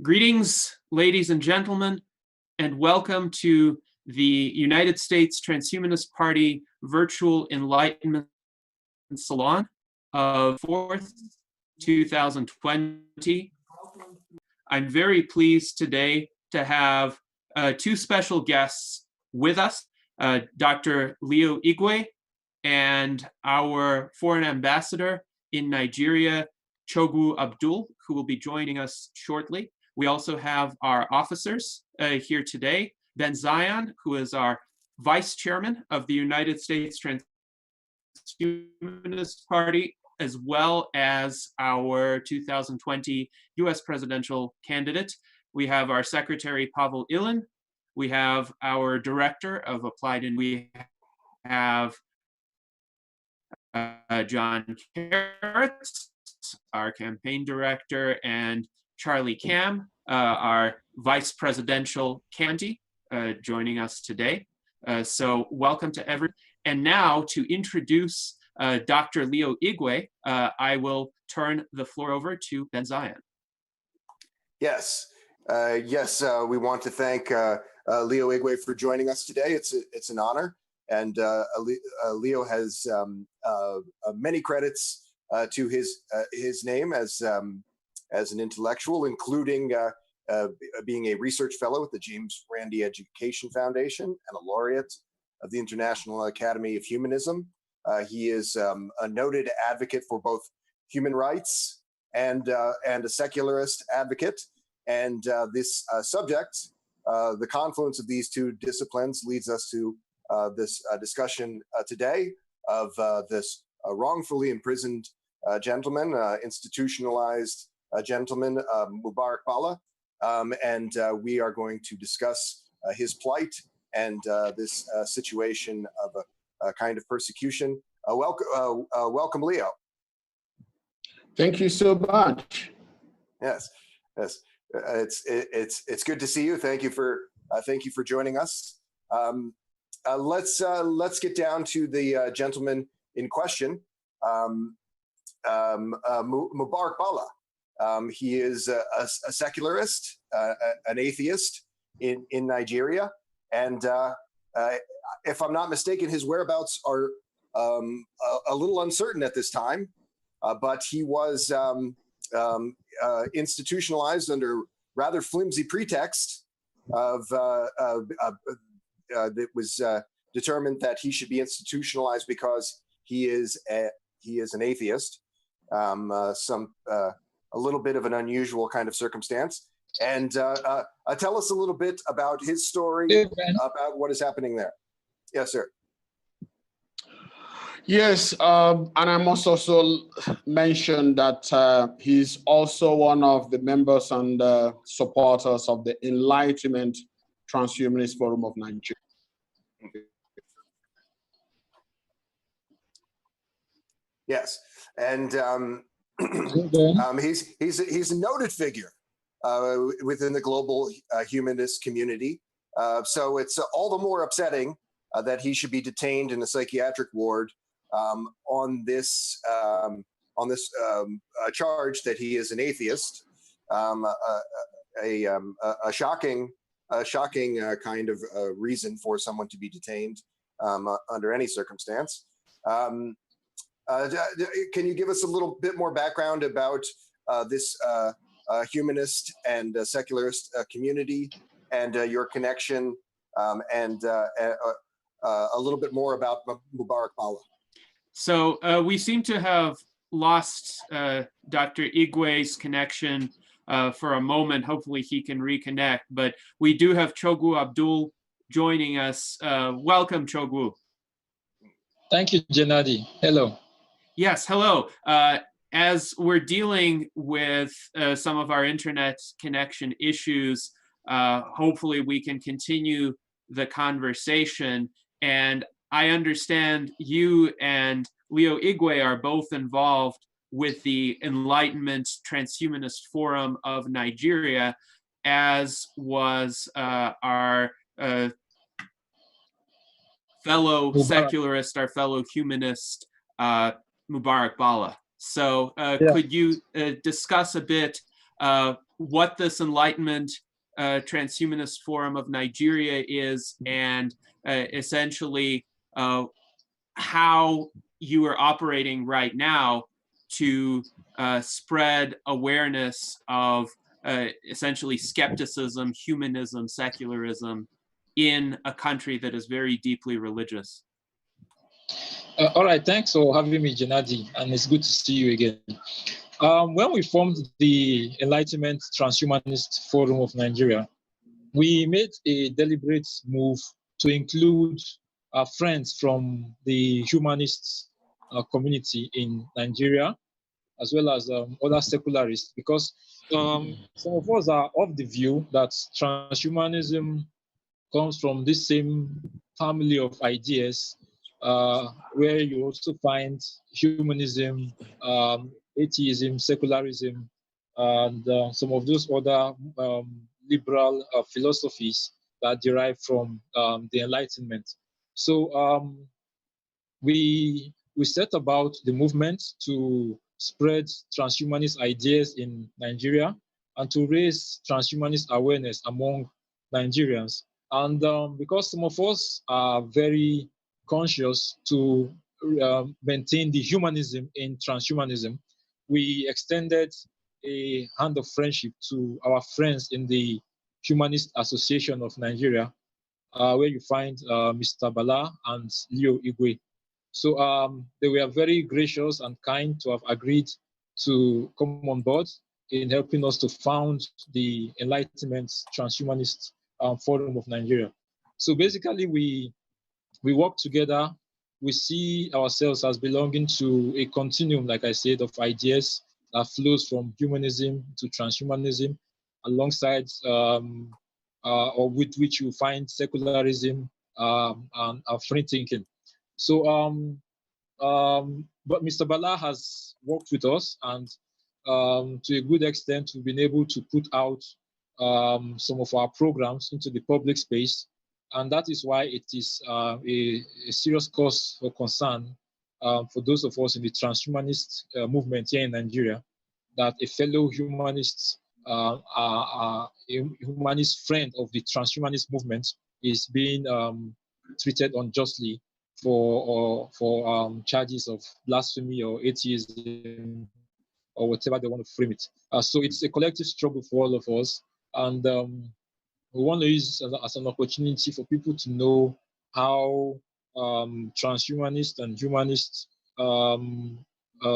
Greetings, ladies and gentlemen, and welcome to the United States Transhumanist Party Virtual Enlightenment Salon of 4th, 2020. I'm very pleased today to have two special guests with us, Dr. Leo Igwe and our foreign ambassador in Nigeria, Ojochogwu Abdul, who will be joining us shortly. We also have our officers here today, Ben Zion, who is our vice chairman of the United States Transhumanist Party, as well as our 2020 US presidential candidate. We have our secretary, Pavel Ilin. We have our director of applied, and we have John Carrot, our campaign director, and Charlie Cam, our vice presidential candidate, joining us today. So welcome to everyone. And now to introduce Dr. Leo Igwe, I will turn the floor over to Ben Zion. Yes, we want to thank Leo Igwe for joining us today. It's an honor, and Leo has many credits to his name as an intellectual, including being a research fellow at the James Randi Education Foundation and a laureate of the International Academy of Humanism. He is a noted advocate for both human rights and a secularist advocate. And this subject, the confluence of these two disciplines, leads us to this discussion today of this wrongfully imprisoned gentleman, institutionalized gentleman, Mubarak Bala. And we are going to discuss his plight and this situation of a kind of persecution. Welcome, Leo. Thank you so much. Yes. It's good to see you. Thank you for joining us. Let's get down to the gentleman in question, Mubarak Bala. He is a secularist, an atheist in Nigeria, and if I'm not mistaken, his whereabouts are a little uncertain at this time. But he was institutionalized under rather flimsy pretext of that was determined that he should be institutionalized because he is an atheist. A little bit of an unusual kind of circumstance. And tell us a little bit about his story, about what is happening there. Yes, sir. Yes, and I must also mention that he's also one of the members and supporters of the Enlightenment Transhumanist Forum of Nigeria. Yes, and he's a noted figure within the global humanist community. So it's all the more upsetting that he should be detained in a psychiatric ward on this charge that he is an atheist. A shocking kind of reason for someone to be detained under any circumstance. Can you give us a little bit more background about this humanist and secularist community and your connection, and a little bit more about Mubarak Bala? So we seem to have lost Dr. Igwe's connection for a moment. Hopefully he can reconnect, but we do have Ojochogwu Abdul joining us. Welcome, Ojochogwu. Thank you, Gennady. Hello. Yes, hello. As we're dealing with some of our internet connection issues, hopefully we can continue the conversation. And I understand you and Leo Igwe are both involved with the Enlightenment Transhumanist Forum of Nigeria, as was our fellow secularist, our fellow humanist, Mubarak Bala. So could you discuss a bit what this Enlightenment Transhumanist Forum of Nigeria is, and essentially how you are operating right now to spread awareness of essentially skepticism, humanism, secularism in a country that is very deeply religious. All right, thanks for having me, Gennady, and it's good to see you again. When we formed the Enlightenment Transhumanist Forum of Nigeria, we made a deliberate move to include our friends from the humanist community in Nigeria, as well as other secularists, because some of us are of the view that transhumanism comes from this same family of ideas where you also find humanism, atheism, secularism, and some of those other liberal philosophies that derive from the Enlightenment. So we set about the movement to spread transhumanist ideas in Nigeria and to raise transhumanist awareness among Nigerians. And because some of us are very conscious to maintain the humanism in transhumanism, we extended a hand of friendship to our friends in the Humanist Association of Nigeria, where you find Mr. Bala and Leo Igwe. So they were very gracious and kind to have agreed to come on board in helping us to found the Enlightenment Transhumanist Forum of Nigeria. So basically, we work together. We see ourselves as belonging to a continuum, like I said, of ideas that flows from humanism to transhumanism, alongside or with which you find secularism and free thinking. So, but Mr. Bala has worked with us, and to a good extent, we've been able to put out some of our programs into the public space. And that is why it is a serious cause for concern for those of us in the transhumanist movement here in Nigeria, that a fellow humanist, a humanist friend of the transhumanist movement is being treated unjustly for charges of blasphemy or atheism or whatever they want to frame it. So it's a collective struggle for all of us. And we want to use it as an opportunity for people to know how transhumanists and humanists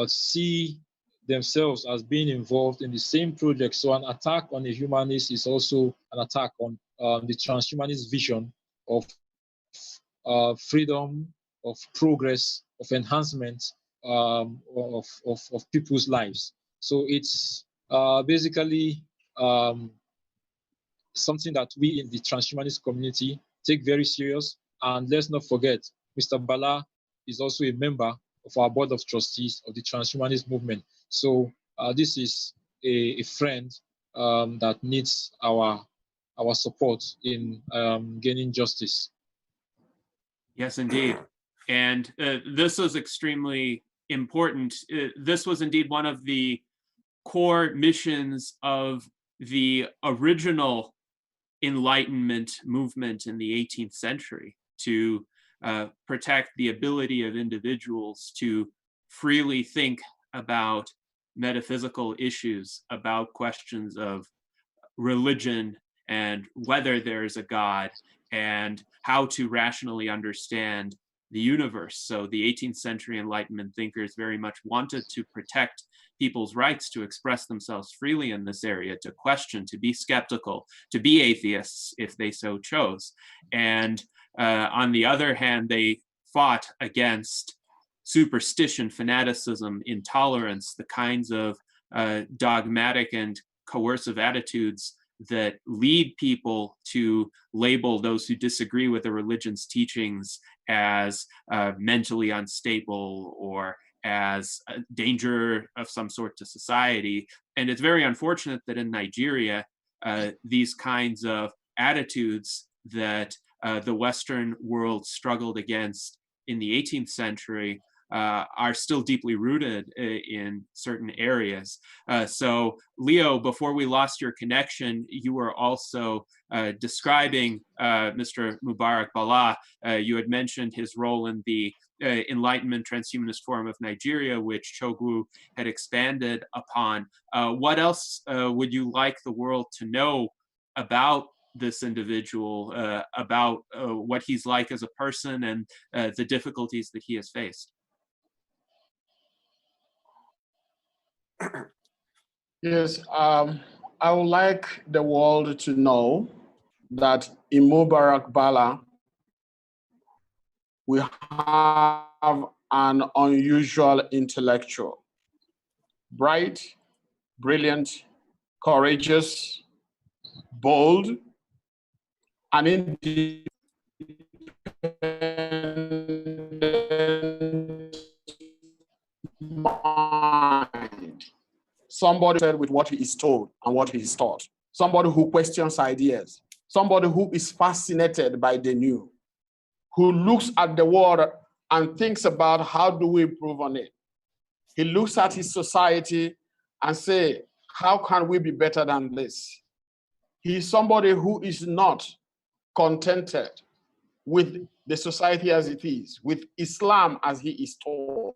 see themselves as being involved in the same project. So an attack on a humanist is also an attack on the transhumanist vision of freedom, of progress, of enhancement of people's lives. So it's basically something that we in the transhumanist community take very serious. And let's not forget, Mr. Bala is also a member of our board of trustees of the transhumanist movement. So this is a friend that needs our support in gaining justice. Yes, indeed. And this is extremely important. This was indeed one of the core missions of the original Enlightenment movement in the 18th century, to protect the ability of individuals to freely think about metaphysical issues, about questions of religion and whether there is a God, and how to rationally understand the universe. So the 18th century Enlightenment thinkers very much wanted to protect people's rights to express themselves freely in this area, to question, to be skeptical, to be atheists if they so chose. And on the other hand, they fought against superstition, fanaticism, intolerance, the kinds of dogmatic and coercive attitudes that lead people to label those who disagree with the religion's teachings as mentally unstable or as a danger of some sort to society. And it's very unfortunate that in Nigeria, these kinds of attitudes that the Western world struggled against in the 18th century are still deeply rooted in certain areas. So Leo, before we lost your connection, you were also describing Mr. Mubarak Bala. You had mentioned his role in the Enlightenment Transhumanist Forum of Nigeria, which Chogwu had expanded upon. What else would you like the world to know about this individual, about what he's like as a person and the difficulties that he has faced? Yes, I would like the world to know that in Mubarak Bala, we have an unusual intellectual, bright, brilliant, courageous, bold, and independent mind. Somebody said with what he is told and what he is taught. Somebody who questions ideas. Somebody who is fascinated by the new. Who looks at the world and thinks about how do we improve on it. He looks at his society and say, how can we be better than this? He is somebody who is not contented with the society as it is, with Islam as he is taught.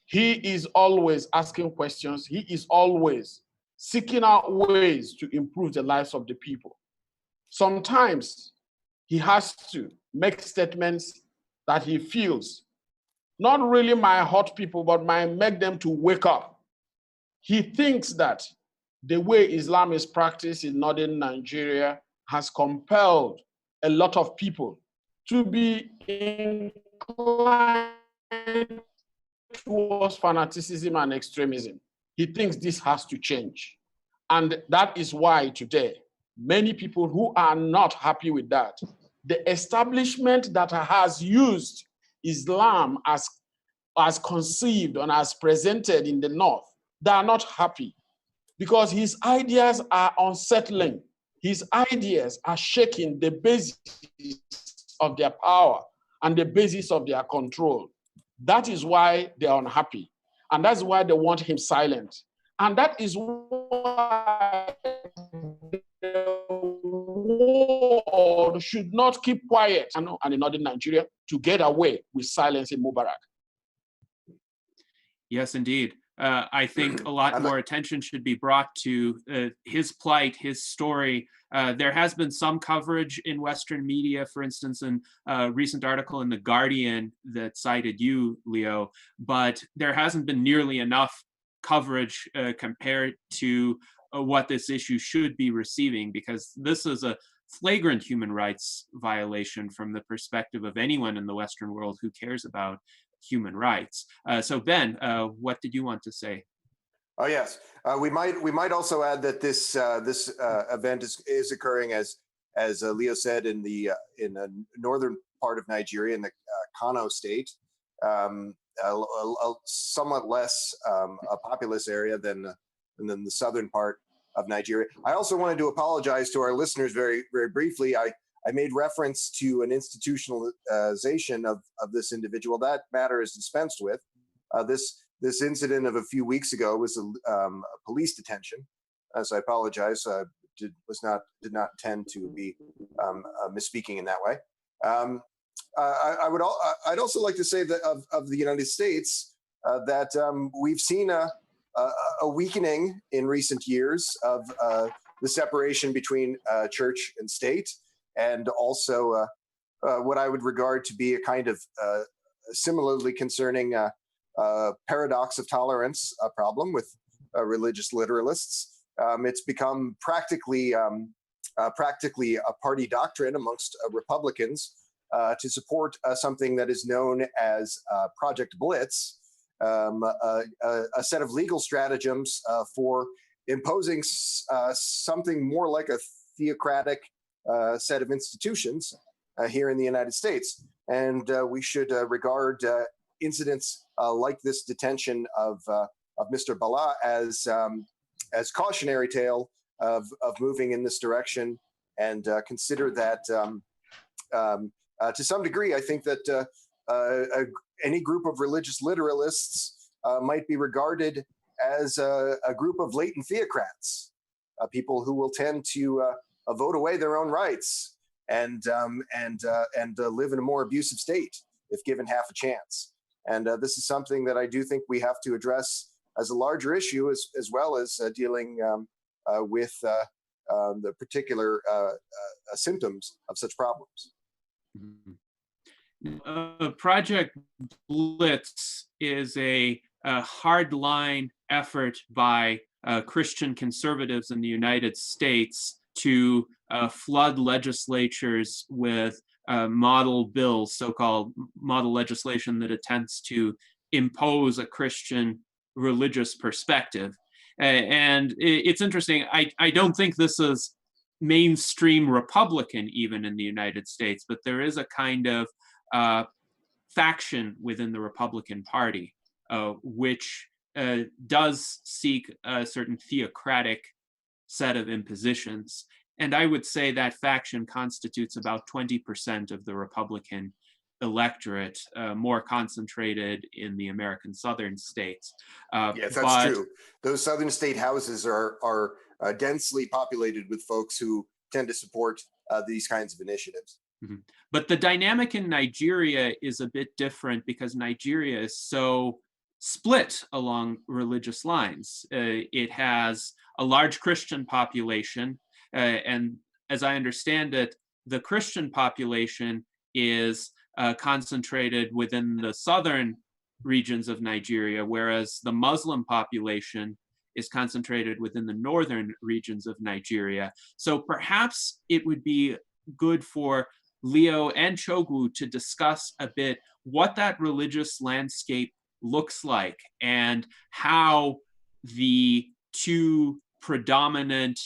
He is always asking questions. He is always seeking out ways to improve the lives of the people. Sometimes he has to make statements that he feels not really might hurt people, but might make them to wake up. He thinks that the way Islam is practiced in northern Nigeria has compelled a lot of people to be inclined towards fanaticism and extremism. He thinks this has to change. And that is why today, many people who are not happy with that, the establishment that has used Islam as conceived and as presented in the North, they are not happy because his ideas are unsettling. His ideas are shaking the basis of their power and the basis of their control. That is why they are unhappy. And that's why they want him silent. And that is why the world should not keep quiet and in northern Nigeria to get away with silencing Mubarak. Yes, indeed. I think a lot more attention should be brought to his plight, his story. There has been some coverage in Western media, for instance, in a recent article in The Guardian that cited you, Leo, but there hasn't been nearly enough coverage compared to what this issue should be receiving, because this is a flagrant human rights violation from the perspective of anyone in the Western world who cares about human rights. So Ben, what did you want to say? Oh yes, we might also add that this event is occurring as Leo said in the northern part of Nigeria, in the Kano state, a somewhat less a populous area than the southern part of Nigeria. I also wanted to apologize to our listeners very briefly. I made reference to an institutionalization of this individual. That matter is dispensed with. This incident of a few weeks ago was a police detention. So I apologize. Did not intend to be misspeaking in that way. I'd also like to say that of the United States that we've seen a weakening in recent years of the separation between church and state. And also what I would regard to be a kind of similarly concerning paradox of tolerance problem with religious literalists. It's become practically a party doctrine amongst Republicans to support something that is known as Project Blitz, a set of legal stratagems for imposing something more like a theocratic set of institutions here in the United States. And we should regard incidents like this detention of Mr. Bala as cautionary tale of moving in this direction, and consider that to some degree, I think that any group of religious literalists might be regarded as a group of latent theocrats, people who will tend to vote away their own rights and live in a more abusive state if given half a chance. And this is something that I do think we have to address as a larger issue, as well as dealing with the particular symptoms of such problems. Project Blitz is a hardline effort by Christian conservatives in the United States to flood legislatures with model bills, so-called model legislation that attempts to impose a Christian religious perspective. And it's interesting, I don't think this is mainstream Republican even in the United States, but there is a kind of faction within the Republican Party which does seek a certain theocratic set of impositions. And I would say that faction constitutes about 20% of the Republican electorate, more concentrated in the American southern states. Yes, that's true. Those southern state houses are densely populated with folks who tend to support these kinds of initiatives. Mm-hmm. But the dynamic in Nigeria is a bit different because Nigeria is so split along religious lines. It has a large Christian population, and as I understand it, the Christian population is concentrated within the southern regions of Nigeria, whereas the Muslim population is concentrated within the northern regions of Nigeria. So perhaps it would be good for Leo and Chogwu to discuss a bit what that religious landscape looks like and how the two predominant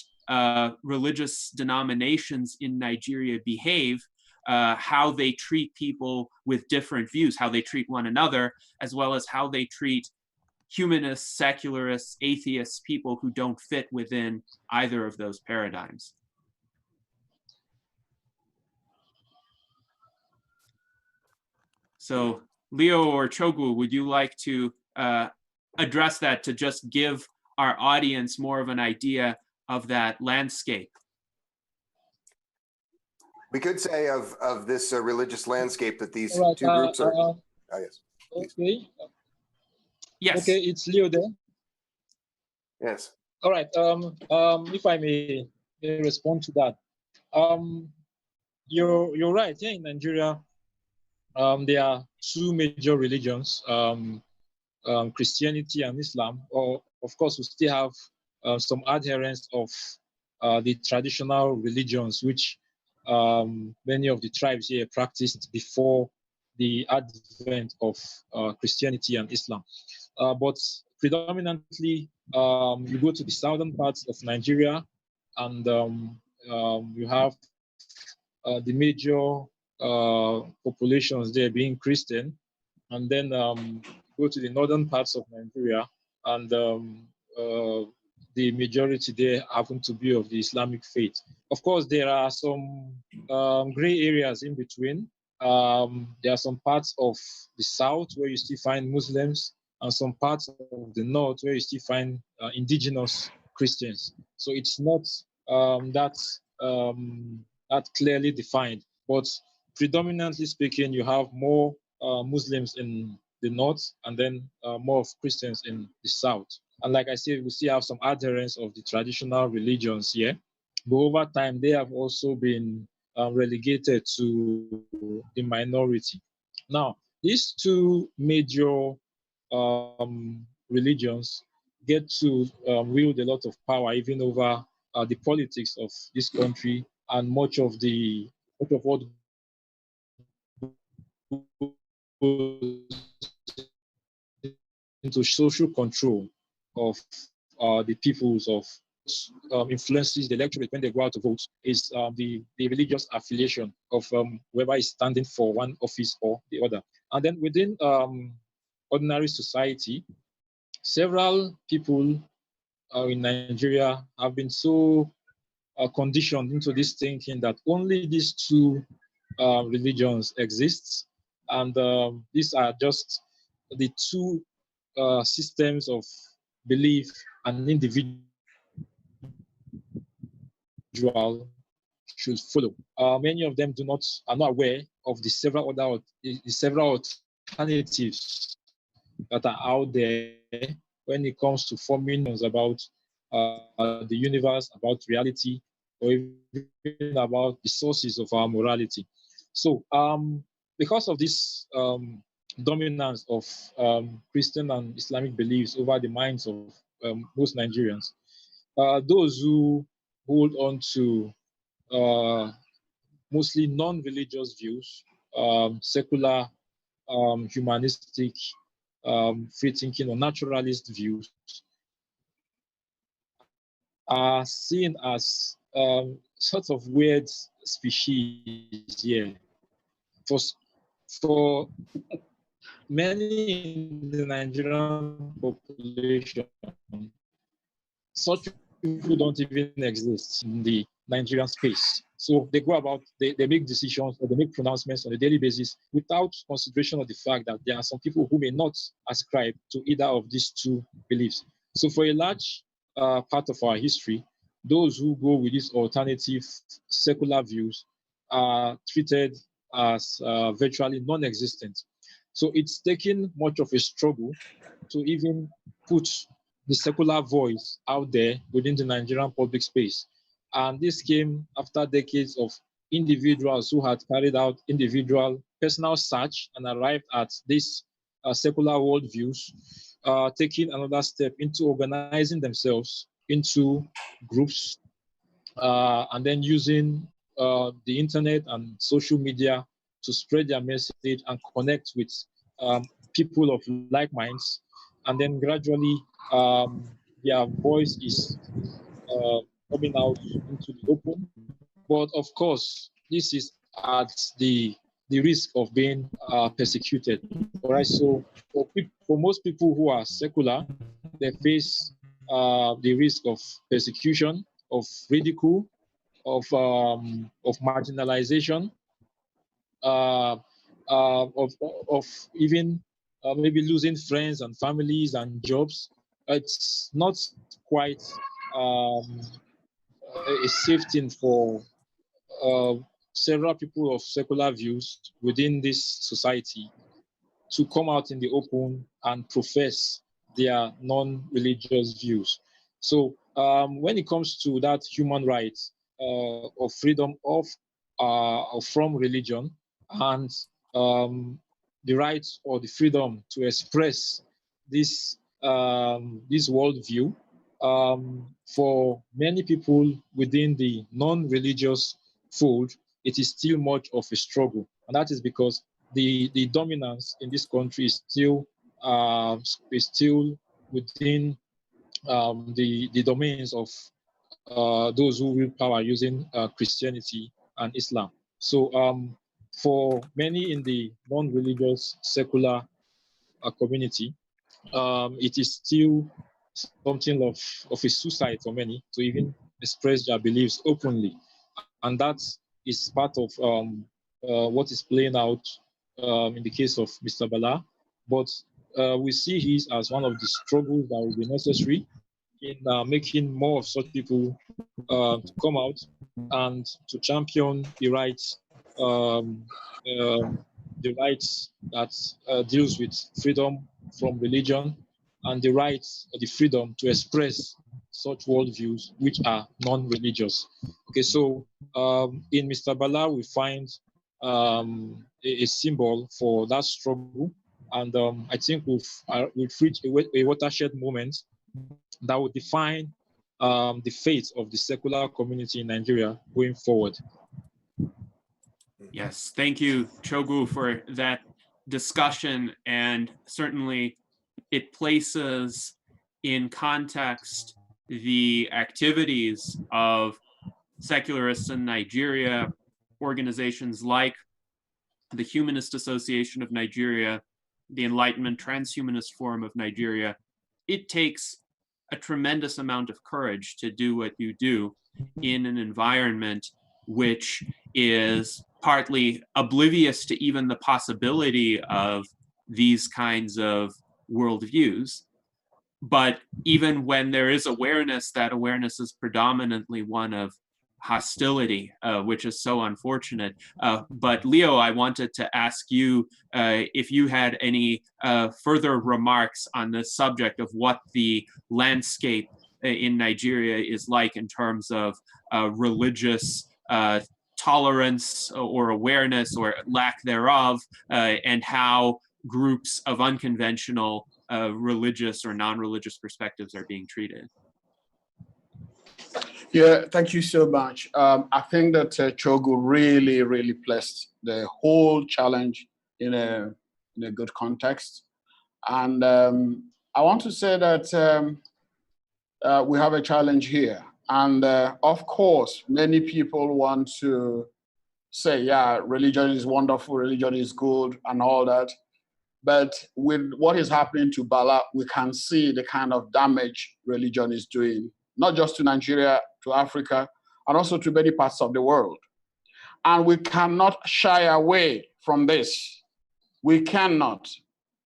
religious denominations in Nigeria behave, how they treat people with different views, how they treat one another, as well as how they treat humanists, secularists, atheists, people who don't fit within either of those paradigms. So Leo or Chogwu, would you like to address that to just give our audience more of an idea of that landscape? We could say of this religious landscape that these Right, two groups are. Oh, yes. Okay. Yes. Okay, it's Leo there. Yes. All right. If I may respond to that, you're right. Here in Nigeria, there are two major religions, Christianity and Islam. Or of course, we still have some adherents of the traditional religions, which many of the tribes here practiced before the advent of Christianity and Islam. But predominantly, you go to the southern parts of Nigeria, and you have the major populations there being Christian, and then go to the northern parts of Nigeria, and the majority there happen to be of the Islamic faith. Of course, there are some gray areas in between. There are some parts of the south where you still find Muslims, and some parts of the north where you still find indigenous Christians. So it's not that clearly defined, but predominantly speaking, you have more Muslims in the north and then more of Christians in the south. And like I said, we still have some adherents of the traditional religions here, but over time, they have also been relegated to the minority. Now, these two major religions get to wield a lot of power even over the politics of this country, and much of what into social control of the peoples, of influences the electorate when they go out to vote, is the religious affiliation of whoever is standing for one office or the other. And then within ordinary society, several people in Nigeria have been so conditioned into this thinking that only these two religions exist, And these are just the two systems of belief an individual should follow. Many of them are not aware of the several alternatives that are out there when it comes to forming about the universe, about reality, or even about the sources of our morality. So because of this dominance of Christian and Islamic beliefs over the minds of most Nigerians, those who hold on to mostly non-religious views, secular, humanistic, free thinking, or naturalist views are seen as sort of weird species here. For many in the Nigerian population, such people don't even exist in the Nigerian space. So they go about, they make decisions or they make pronouncements on a daily basis without consideration of the fact that there are some people who may not ascribe to either of these two beliefs. So for a large part of our history, those who go with these alternative secular views are treated as virtually non-existent. So it's taken much of a struggle to even put the secular voice out there within the Nigerian public space. And this came after decades of individuals who had carried out individual personal search and arrived at these secular worldviews, taking another step into organizing themselves into groups and then using the internet and social media to spread their message and connect with people of like minds. And then gradually their voice is coming out into the open. But of course, this is at the risk of being persecuted. All right. So for most people who are secular, they face the risk of persecution, of ridicule, of marginalization, uh, of even maybe losing friends and families and jobs. It's not quite a safe thing for uh, several people of secular views within this society to come out in the open and profess their non-religious views. So when it comes to that human rights of freedom of from religion and the right or the freedom to express this worldview, for many people within the non-religious fold, it is still much of a struggle, and that is because the dominance in this country is still within the domains of those who wield power using Christianity and Islam. So for many in the non-religious secular community, it is still something of a suicide for many to even express their beliefs openly. And that is part of what is playing out in the case of Mr. Bala. But we see his as one of the struggles that will be necessary in making more of such people to come out and to champion um, the rights that deals with freedom from religion and the freedom to express such worldviews which are non-religious. Okay, so in Mr. Bala, we find a symbol for that struggle, and I think we've reached a watershed moment that will define the fate of the secular community in Nigeria going forward. Yes, thank you, Chogu, for that discussion. And certainly it places in context the activities of secularists in Nigeria, organizations like the Humanist Association of Nigeria, the Enlightenment Transhumanist Forum of Nigeria. It takes a tremendous amount of courage to do what you do in an environment which is partly oblivious to even the possibility of these kinds of worldviews. But even when there is awareness, that awareness is predominantly one of hostility, which is so unfortunate. But Leo, I wanted to ask you if you had any further remarks on the subject of what the landscape in Nigeria is like in terms of religious tolerance or awareness or lack thereof, and how groups of unconventional religious or non-religious perspectives are being treated. Yeah, thank you so much. I think that Chogu really placed the whole challenge in a good context. And I want to say that we have a challenge here. And of course, many people want to say, yeah, religion is wonderful, religion is good and all that. But with what is happening to Bala, we can see the kind of damage religion is doing, not just to Nigeria, to Africa, and also to many parts of the world. And we cannot shy away from this. We cannot.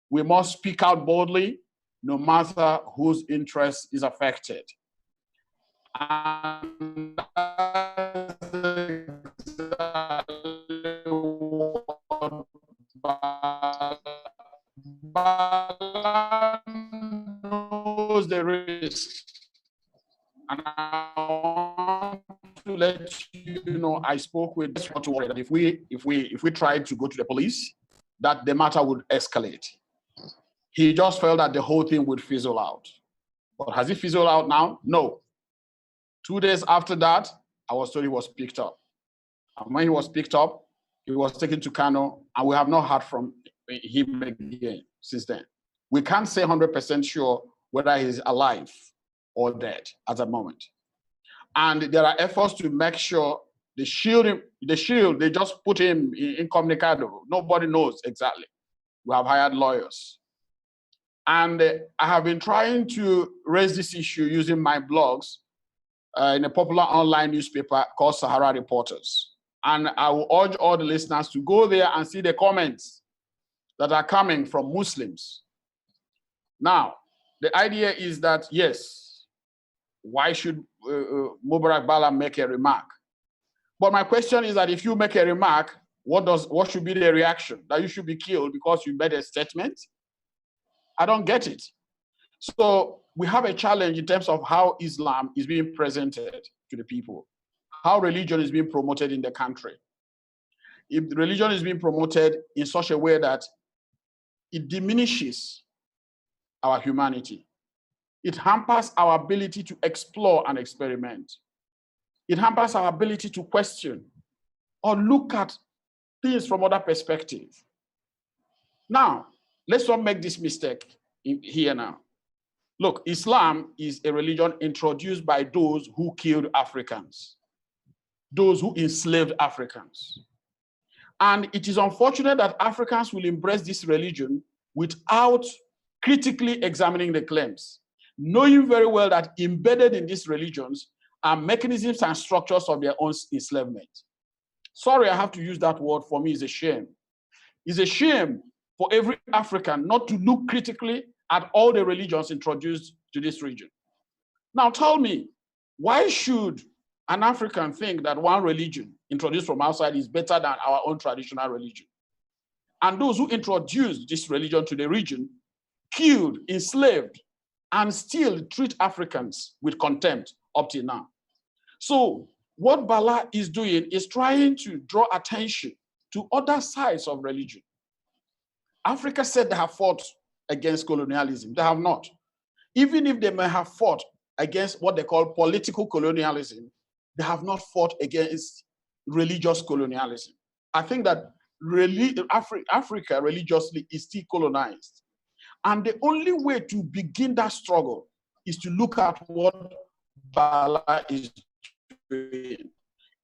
We must speak out boldly, no matter whose interest is affected. And that's exactly what Bala knows the risk. And I want to let you know, I spoke with this to worry that if we tried to go to the police, that the matter would escalate. He just felt that the whole thing would fizzle out. But has it fizzled out now? No. 2 days after that, I was told he was picked up. And when he was picked up, he was taken to Kano, and we have not heard from him again since then. We can't say 100% sure whether he's alive or dead at the moment. And there are efforts to make sure the shield, they just put him incommunicado. Nobody knows exactly. We have hired lawyers. And I have been trying to raise this issue using my blogs in a popular online newspaper called Sahara Reporters. And I will urge all the listeners to go there and see the comments that are coming from Muslims. Now, the idea is that, yes, why should Mubarak Bala make a remark? But my question is that if you make a remark, what should be the reaction? That you should be killed because you made a statement? I don't get it. So we have a challenge in terms of how Islam is being presented to the people, how religion is being promoted in the country. If religion is being promoted in such a way that it diminishes our humanity, it hampers our ability to explore and experiment. It hampers our ability to question or look at things from other perspectives. Now, let's not make this mistake here now. Look, Islam is a religion introduced by those who killed Africans, those who enslaved Africans. And it is unfortunate that Africans will embrace this religion without critically examining the claims, knowing very well that embedded in these religions are mechanisms and structures of their own enslavement. Sorry, I have to use that word. For me, it's a shame. It's a shame for every African not to look critically at all the religions introduced to this region. Now tell me, why should an African think that one religion introduced from outside is better than our own traditional religion? And those who introduced this religion to the region killed, enslaved, and still treat Africans with contempt up till now. So what Bala is doing is trying to draw attention to other sides of religion. Africa said they have fought against colonialism. They have not. Even if they may have fought against what they call political colonialism, they have not fought against religious colonialism. I think that Africa religiously is still colonized. And the only way to begin that struggle is to look at what Bala is doing.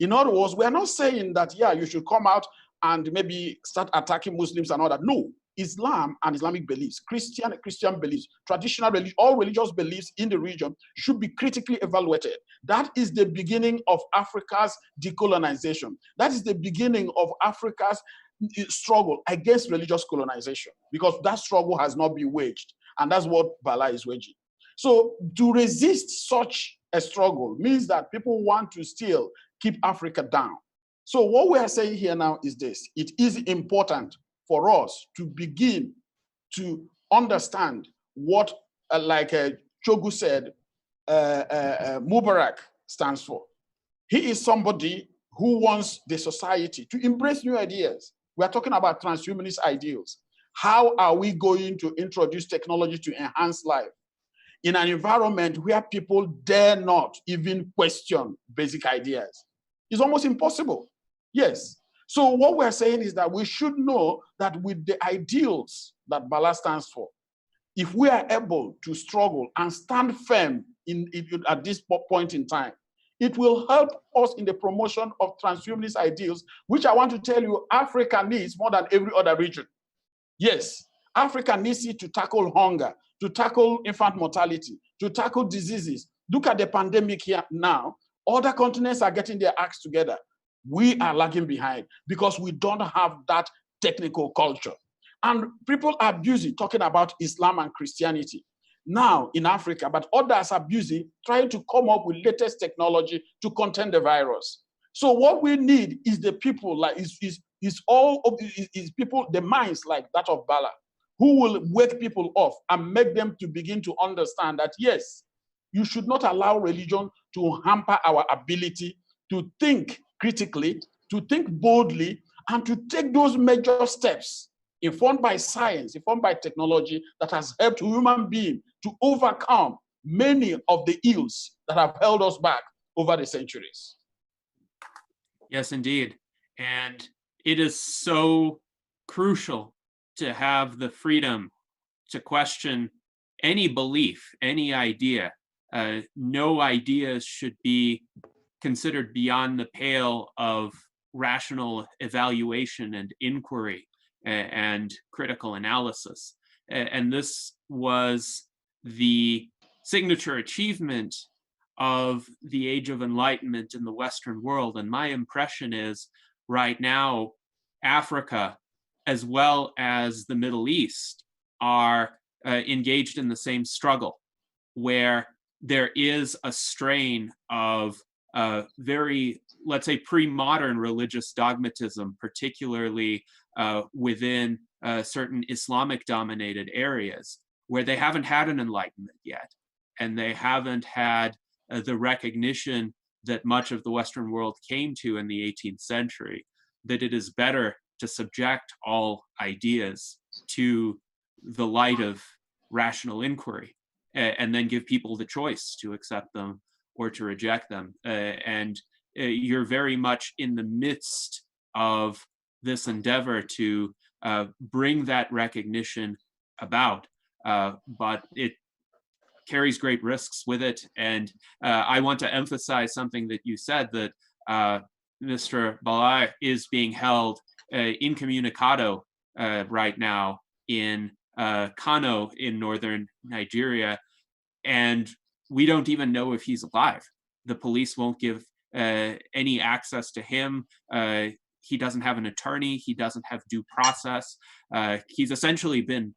In other words, we are not saying that, yeah, you should come out and maybe start attacking Muslims and all that. No, Islam and Islamic beliefs, Christian beliefs, traditional religion, all religious beliefs in the region should be critically evaluated. That is the beginning of Africa's decolonization. That is the beginning of Africa's struggle against religious colonization, because that struggle has not been waged, and that's what Bala is waging. So to resist such a struggle means that people want to still keep Africa down. So what we are saying here now is this: it is important for us to begin to understand what, like Chogu said, Mubarak stands for. He is somebody who wants the society to embrace new ideas. We are talking about transhumanist ideals. How are we going to introduce technology to enhance life in an environment where people dare not even question basic ideas? It's almost impossible. Yes. So what we're saying is that we should know that with the ideals that Bala stands for, if we are able to struggle and stand firm at this point in time, it will help us in the promotion of transhumanist ideals, which I want to tell you Africa needs more than every other region. Yes, Africa needs it to tackle hunger, to tackle infant mortality, to tackle diseases. Look at the pandemic here now. Other continents are getting their acts together. We are lagging behind because we don't have that technical culture. And people are busy talking about Islam and Christianity now in Africa, but others are busy trying to come up with latest technology to contain the virus. So what we need is the people, like is people, the minds like that of Bala, who will wake people up and make them to begin to understand that, yes, you should not allow religion to hamper our ability to think critically, to think boldly, and to take those major steps informed by science, informed by technology that has helped human beings to overcome many of the ills that have held us back over the centuries. Yes, indeed. And it is so crucial to have the freedom to question any belief, any idea. No ideas should be considered beyond the pale of rational evaluation and inquiry and critical analysis. And this was the signature achievement of the Age of Enlightenment in the Western world. And my impression is right now, Africa, as well as the Middle East, are engaged in the same struggle, where there is a strain of very, let's say, pre-modern religious dogmatism, particularly within certain Islamic-dominated areas, where they haven't had an enlightenment yet, and they haven't had the recognition that much of the Western world came to in the 18th century, that it is better to subject all ideas to the light of rational inquiry, and then give people the choice to accept them or to reject them. And you're very much in the midst of this endeavor to bring that recognition about, but it carries great risks with it. And I want to emphasize something that you said, that Mr. Bala is being held incommunicado right now in Kano in northern Nigeria, and we don't even know if he's alive. The police won't give any access to him. He doesn't have an attorney. He doesn't have due process. He's essentially been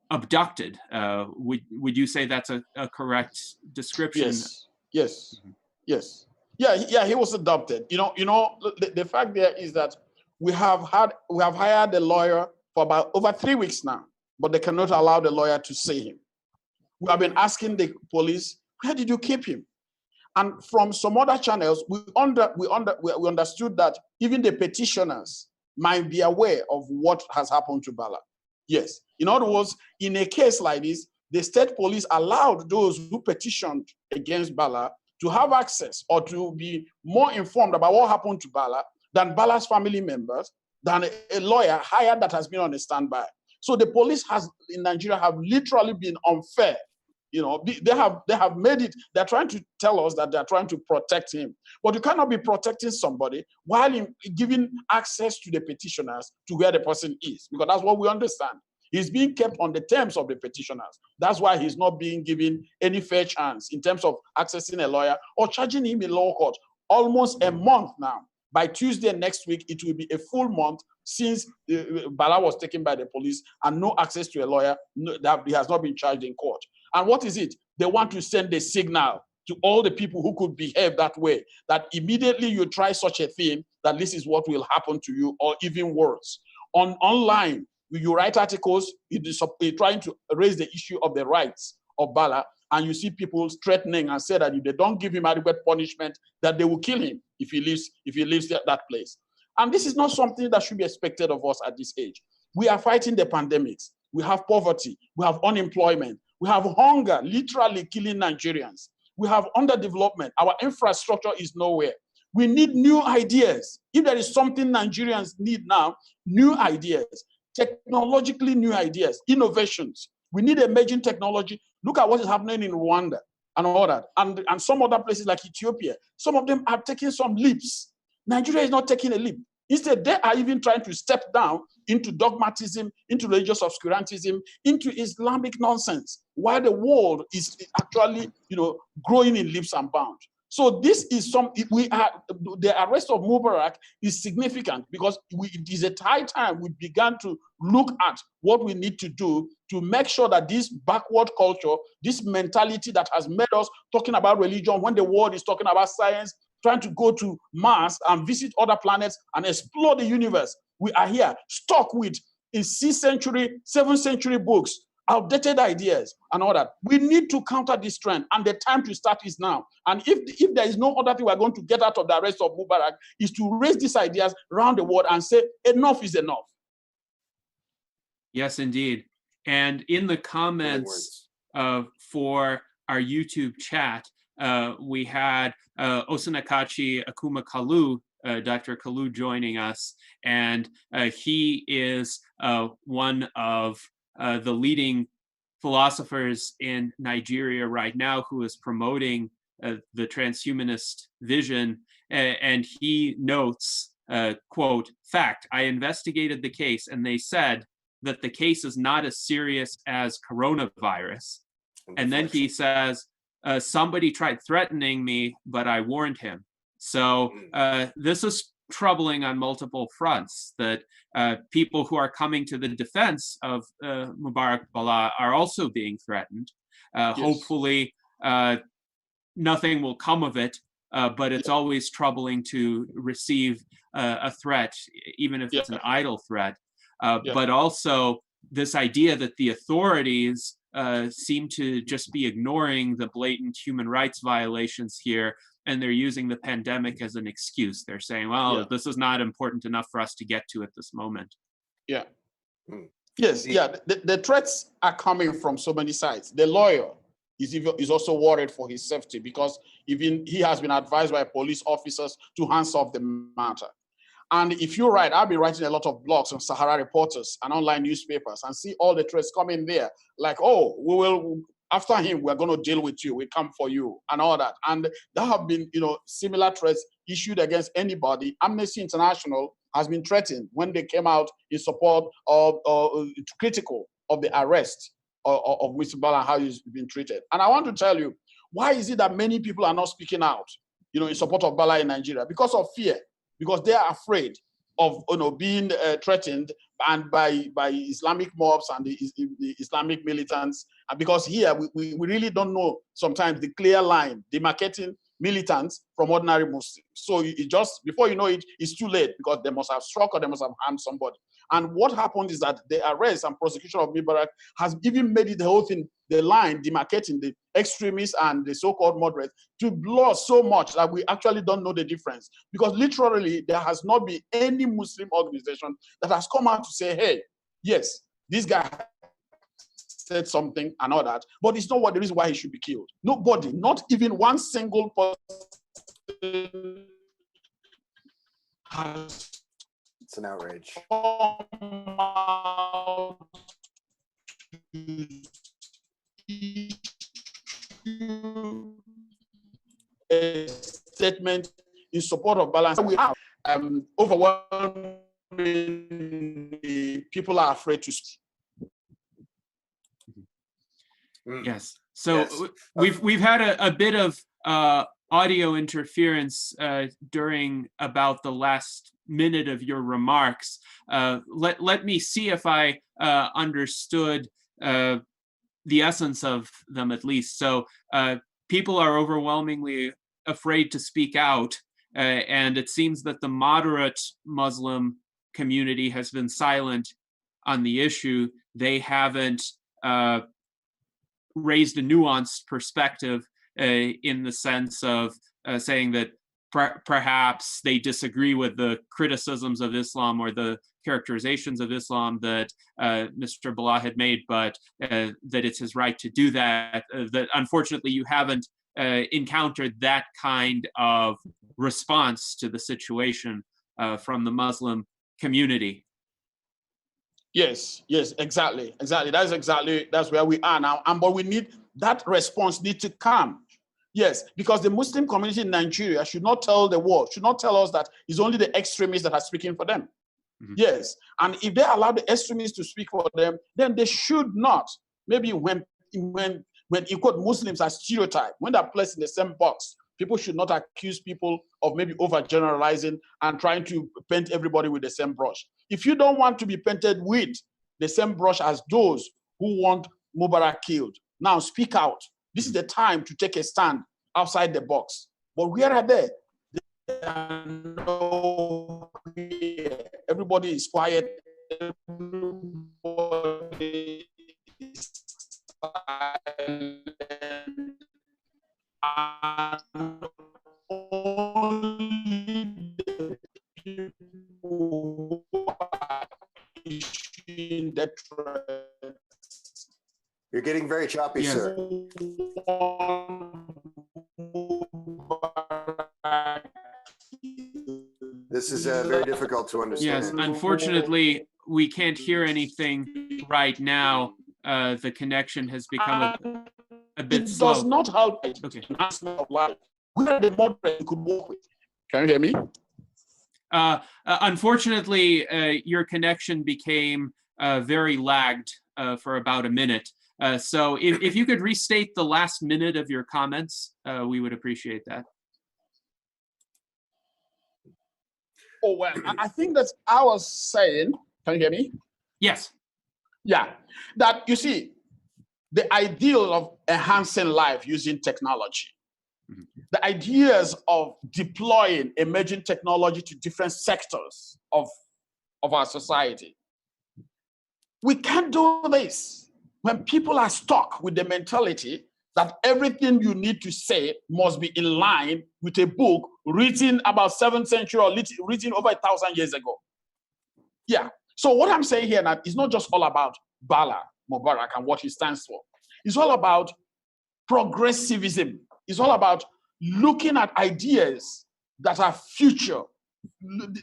abducted. Would you say that's a correct description? Yes. Yes. Mm-hmm. Yes. Yeah. He was adopted. You know. The fact there is that we have hired a lawyer for about over 3 weeks now, but they cannot allow the lawyer to see him. We have been asking the police, where did you keep him? And from some other channels, we understood that even the petitioners might be aware of what has happened to Bala. Yes. In other words, in a case like this, the state police allowed those who petitioned against Bala to have access or to be more informed about what happened to Bala than Bala's family members, than a lawyer hired that has been on a standby. So the police in Nigeria have literally been unfair. You know, they have made it. They're trying to tell us that they're trying to protect him, but you cannot be protecting somebody while giving access to the petitioners to where the person is, because that's what we understand. He's being kept on the terms of the petitioners. That's why he's not being given any fair chance in terms of accessing a lawyer or charging him in law court. Almost a month now. By Tuesday next week, it will be a full month since Bala was taken by the police and no access to a lawyer, that he has not been charged in court. And what is it? They want to send a signal to all the people who could behave that way, that immediately you try such a thing, that this is what will happen to you, or even worse. Online, you write articles, you're trying to raise the issue of the rights of Bala, and you see people threatening and say that if they don't give him adequate punishment, that they will kill him if he leaves that place. And this is not something that should be expected of us at this age. We are fighting the pandemics. We have poverty. We have unemployment. We have hunger, literally killing Nigerians. We have underdevelopment. Our infrastructure is nowhere. We need new ideas. If there is something Nigerians need now, new ideas, technologically new ideas, innovations. We need emerging technology. Look at what is happening in Rwanda and all that. And some other places like Ethiopia. Some of them are taking some leaps. Nigeria is not taking a leap. Instead, they are even trying to step down into dogmatism, into religious obscurantism, into Islamic nonsense, while the world is actually, growing in leaps and bounds. So this is the arrest of Mubarak is significant because it is a high time we began to look at what we need to do to make sure that this backward culture, this mentality that has made us talking about religion when the world is talking about science, trying to go to Mars and visit other planets and explore the universe. We are here stuck with in 6th century, 7th century books, outdated ideas and all that. We need to counter this trend, and the time to start is now. And if there is no other thing we're going to get out of the arrest of Mubarak is to raise these ideas around the world and say enough is enough. Yes, indeed. And in the comments for our YouTube chat, we had Osanakachi Akuma Kalu, Dr. Kalu joining us, and he is one of the leading philosophers in Nigeria right now who is promoting the transhumanist vision, and he notes, quote, "Fact, I investigated the case and they said that the case is not as serious as coronavirus." And then he says, somebody tried threatening me, but I warned him. So this is troubling on multiple fronts, that people who are coming to the defense of Mubarak Bala are also being threatened. Yes. Hopefully, nothing will come of it, but it's always troubling to receive a threat, even if it's an idle threat. But also this idea that the authorities seem to just be ignoring the blatant human rights violations here, and they're using the pandemic as an excuse. They're saying, well, this is not important enough for us to get to at this moment. Yeah. Yes, the threats are coming from so many sides. The lawyer is also worried for his safety because even he has been advised by police officers to hands off the matter. And if you're right, I've been writing a lot of blogs on Sahara Reporters and online newspapers and see all the threats coming there. Like, oh, we will, after him, we're going to deal with you. We come for you and all that. And there have been, similar threats issued against anybody. Amnesty International has been threatened when they came out in support of, critical of the arrest of Mr. Bala and how he's been treated. And I want to tell you, why is it that many people are not speaking out, in support of Bala in Nigeria? Because of fear. Because they are afraid of being threatened and by Islamic mobs and the Islamic militants. And because here we really don't know sometimes the clear line demarcating militants from ordinary Muslims. So it just, before you know it, it's too late because they must have struck or they must have harmed somebody. And what happened is that the arrest and prosecution of Mubarak has even made it the whole thing, the line demarcating the extremists and the so-called moderates, to blur so much that we actually don't know the difference. Because literally, there has not been any Muslim organization that has come out to say, hey, yes, this guy said something and all that, but it's not what the reason why he should be killed. Nobody, not even one single person has. It's an outrage. A statement in support of balance. We have overwhelming people are afraid to speak. Yes. So Yes. we've had a bit of audio interference during about the last minute of your remarks. Let me see if I understood the essence of them at least. So people are overwhelmingly afraid to speak out, and it seems that the moderate Muslim community has been silent on the issue. They haven't raised a nuanced perspective in the sense of saying that perhaps they disagree with the criticisms of Islam or the characterizations of Islam that Mr. Bilal had made, but that it's his right to do that. That unfortunately you haven't encountered that kind of response to the situation from the Muslim community. Yes, exactly. That's where we are now. But we need that response need to come. Yes, because the Muslim community in Nigeria should not tell the world, should not tell us that it's only the extremists that are speaking for them. Mm-hmm. Yes, and if they allow the extremists to speak for them, then they should not. Maybe when you quote Muslims as stereotype, when they're placed in the same box, people should not accuse people of maybe overgeneralizing and trying to paint everybody with the same brush. If you don't want to be painted with the same brush as those who want Mubarak killed, now speak out. This is the time to take a stand outside the box. But where are they? They are nowhere. Everybody is quiet. Everybody is silent. And only the people who are issuing the threats. You're getting very choppy, Yes. sir. This is very difficult to understand. Yes, unfortunately, we can't hear anything right now. The connection has become a bit slow. It does not help Okay. enhancement of life. Where the moderate could work with. Can you hear me? Unfortunately, your connection became very lagged for about a minute. So if you could restate the last minute of your comments, we would appreciate that. Oh, well, I think that I was saying, can you hear me? Yes. Yeah, that you see, the ideal of enhancing life using technology, mm-hmm. the ideas of deploying emerging technology to different sectors of our society. We can't do this when people are stuck with the mentality that everything you need to say must be in line with a book written about 7th century or written over 1,000 years ago. Yeah. So what I'm saying here now is not just all about Bala Mubarak and what he stands for. It's all about progressivism. It's all about looking at ideas that are future,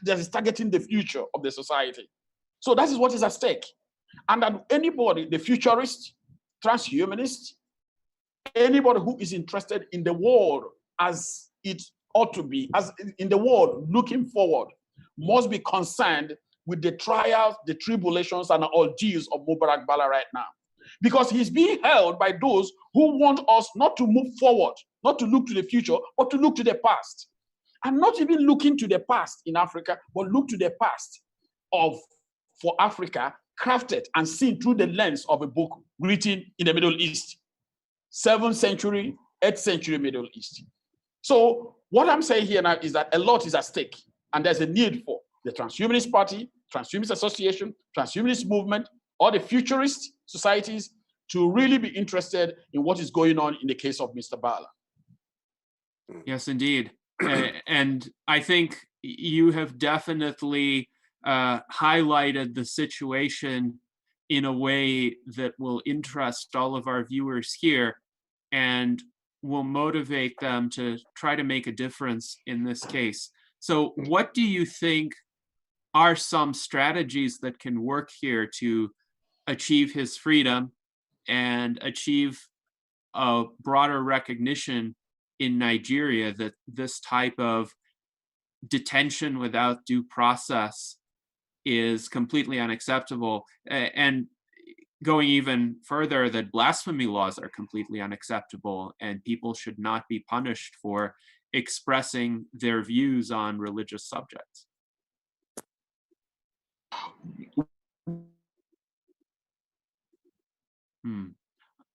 that is targeting the future of the society. So that is what is at stake. And that anybody, the futurist, transhumanist, anybody who is interested in the world as it ought to be, as in the world looking forward, must be concerned with the trials, the tribulations, and ordeals of Mubarak Bala right now. Because he's being held by those who want us not to move forward, not to look to the future, but to look to the past. And not even looking to the past in Africa, but look to the past for Africa, crafted and seen through the lens of a book written in the Middle East. 7th century, 8th century Middle East. So what I'm saying here now is that a lot is at stake, and there's a need for the Transhumanist Party, Transhumanist Association, Transhumanist Movement, or the futurist societies to really be interested in what is going on in the case of Mr. Bala. Yes, indeed. And I think you have definitely highlighted the situation in a way that will interest all of our viewers here and will motivate them to try to make a difference in this case. So what do you think are some strategies that can work here to achieve his freedom and achieve a broader recognition in Nigeria that this type of detention without due process is completely unacceptable? And going even further, that blasphemy laws are completely unacceptable and people should not be punished for expressing their views on religious subjects.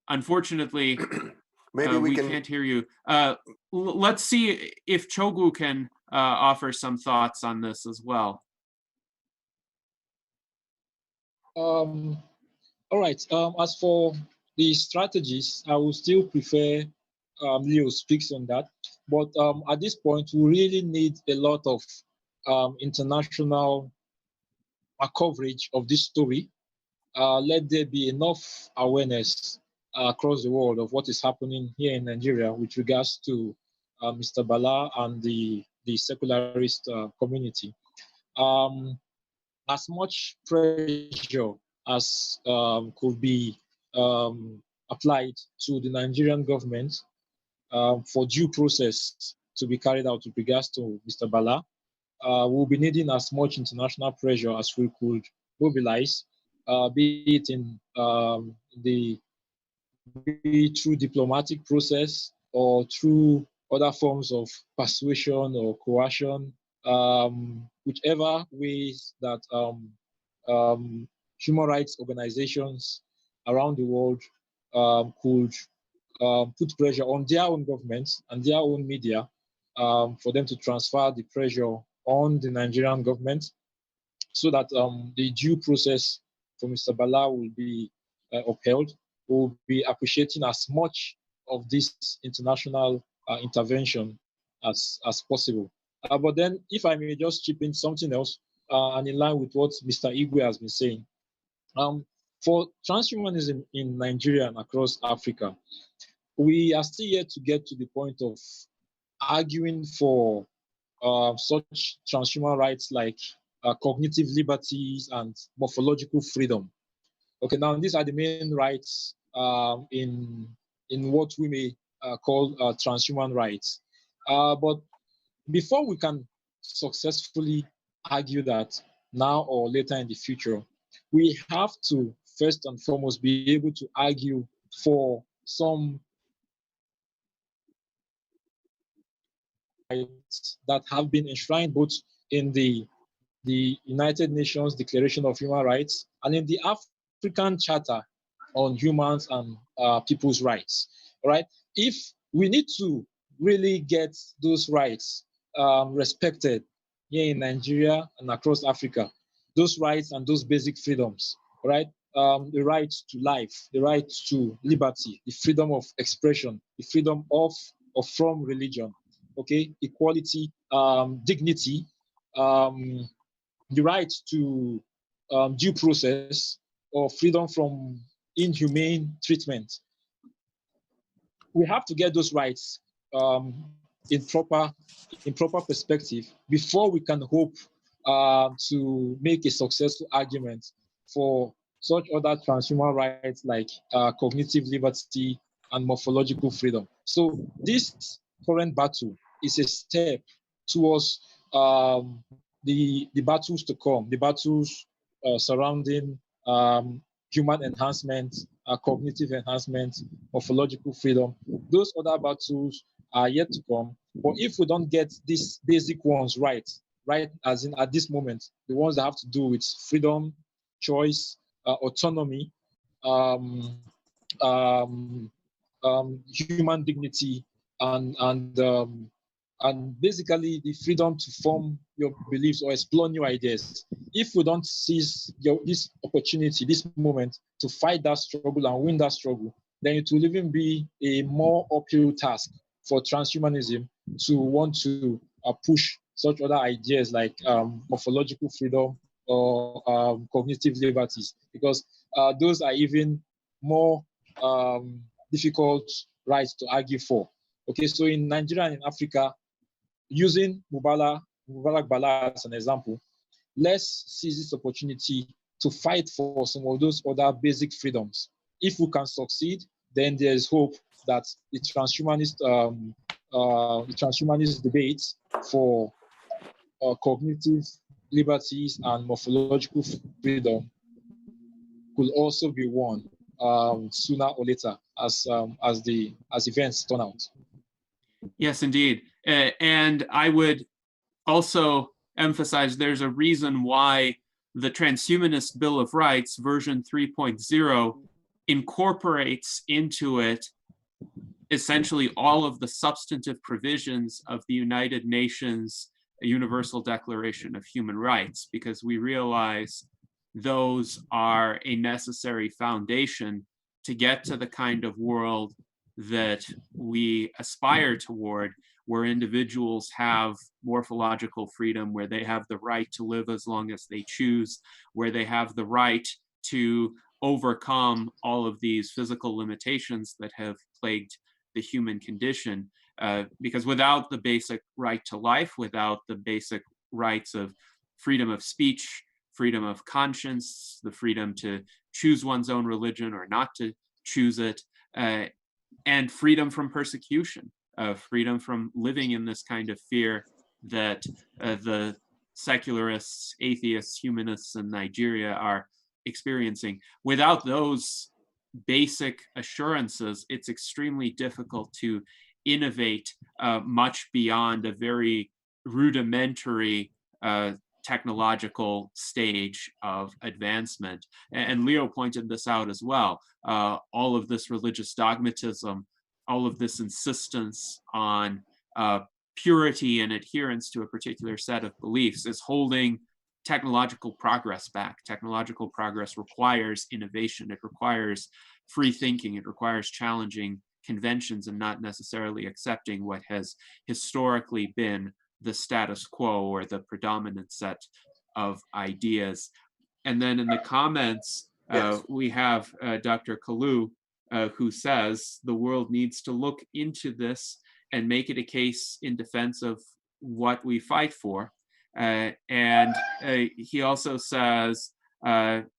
Unfortunately, maybe we can't hear you. Let's see if Chogwu can offer some thoughts on this as well. All right. As for the strategies, I would still prefer Leo speaks on that. But at this point, we really need a lot of international coverage of this story. Let there be enough awareness across the world of what is happening here in Nigeria with regards to Mr. Bala and the secularist community. As much pressure as could be applied to the Nigerian government for due process to be carried out with regards to Mr. Bala. We'll be needing as much international pressure as we could mobilize, be it in through diplomatic process or through other forms of persuasion or coercion, whichever ways that human rights organizations around the world could put pressure on their own governments and their own media for them to transfer the pressure on the Nigerian government so that the due process for Mr. Bala will be upheld. We'll be appreciating as much of this international intervention as possible. But then, if I may just chip in something else, and in line with what Mr. Igwe has been saying, for transhumanism in Nigeria and across Africa, we are still yet to get to the point of arguing for such transhuman rights like cognitive liberties and morphological freedom. Okay, now these are the main rights in what we may call transhuman rights. But before we can successfully argue that now or later in the future, we have to first and foremost be able to argue for some rights that have been enshrined both in the United Nations Declaration of Human Rights and in the African Charter on Humans and People's Rights. All right, if we need to really get those rights respected here in Nigeria and across Africa, those rights and those basic freedoms, right? The right to life, the right to liberty, the freedom of expression, the freedom of or from religion, okay, equality, dignity, the right to due process or freedom from inhumane treatment. We have to get those rights in proper perspective before we can hope to make a successful argument for such other transhuman rights like cognitive liberty and morphological freedom. So this current battle is a step towards the battles to come, the battles surrounding human enhancement, cognitive enhancement, morphological freedom. Those other battles are yet to come. But if we don't get these basic ones right, as in at this moment, the ones that have to do with freedom, choice, autonomy, human dignity, and basically the freedom to form your beliefs or explore new ideas. If we don't seize this opportunity, this moment to fight that struggle and win that struggle, then it will even be a more uphill task for transhumanism to want to push such other ideas like morphological freedom or cognitive liberties, because those are even more difficult rights to argue for. Okay, so in Nigeria and in Africa, using Mubarak Bala as an example, let's seize this opportunity to fight for some of those other basic freedoms. If we can succeed, then there is hope that the transhumanist debate for cognitive liberties and morphological freedom could also be won sooner or later as events turn out. Yes, indeed. And I would also emphasize there's a reason why the Transhumanist Bill of Rights, version 3.0, incorporates into it essentially all of the substantive provisions of the United Nations Universal Declaration of Human Rights, because we realize those are a necessary foundation to get to the kind of world that we aspire toward, where individuals have morphological freedom, where they have the right to live as long as they choose, where they have the right to overcome all of these physical limitations that have plagued the human condition. Because without the basic right to life, without the basic rights of freedom of speech, freedom of conscience, the freedom to choose one's own religion or not to choose it, and freedom from persecution, freedom from living in this kind of fear that the secularists, atheists, humanists in Nigeria are experiencing. Without those basic assurances, it's extremely difficult to innovate much beyond a very rudimentary technological stage of advancement. And Leo pointed this out as well. All of this religious dogmatism, all of this insistence on purity and adherence to a particular set of beliefs is holding technological progress back. Technological progress requires innovation. It requires free thinking. It requires challenging conventions and not necessarily accepting what has historically been the status quo or the predominant set of ideas. And then in the comments, we have Dr. Kalu, who says the world needs to look into this and make it a case in defense of what we fight for. And he also says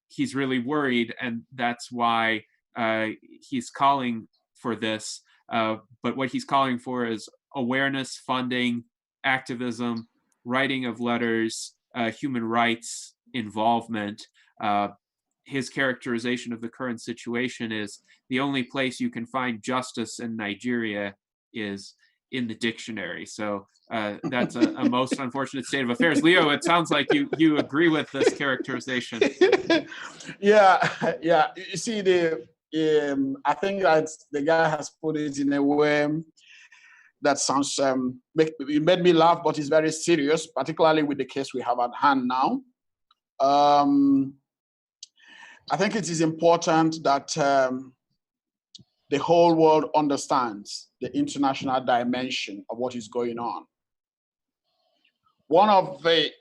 he's really worried, and that's why he's calling for this. But what he's calling for is awareness, funding, activism, writing of letters, human rights involvement. His characterization of the current situation is the only place you can find justice in Nigeria is in the dictionary. So that's a most unfortunate state of affairs. Leo, it sounds like you agree with this characterization. Yeah. You see, I think that the guy has put it in a way that sounds, it made me laugh, but it's very serious, particularly with the case we have at hand now. I think it is important that the whole world understands the international dimension of what is going on. One of the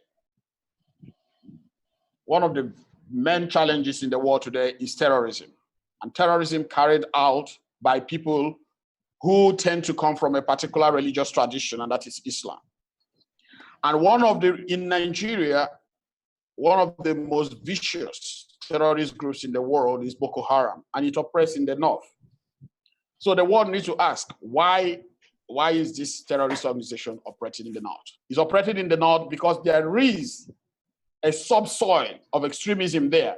main challenges in the world today is terrorism, and terrorism carried out by people who tend to come from a particular religious tradition, and that is Islam. And in Nigeria, one of the most vicious terrorist groups in the world is Boko Haram, and it operates in the north. So the world needs to ask, why is this terrorist organization operating in the north? It's operating in the north because there is a subsoil of extremism there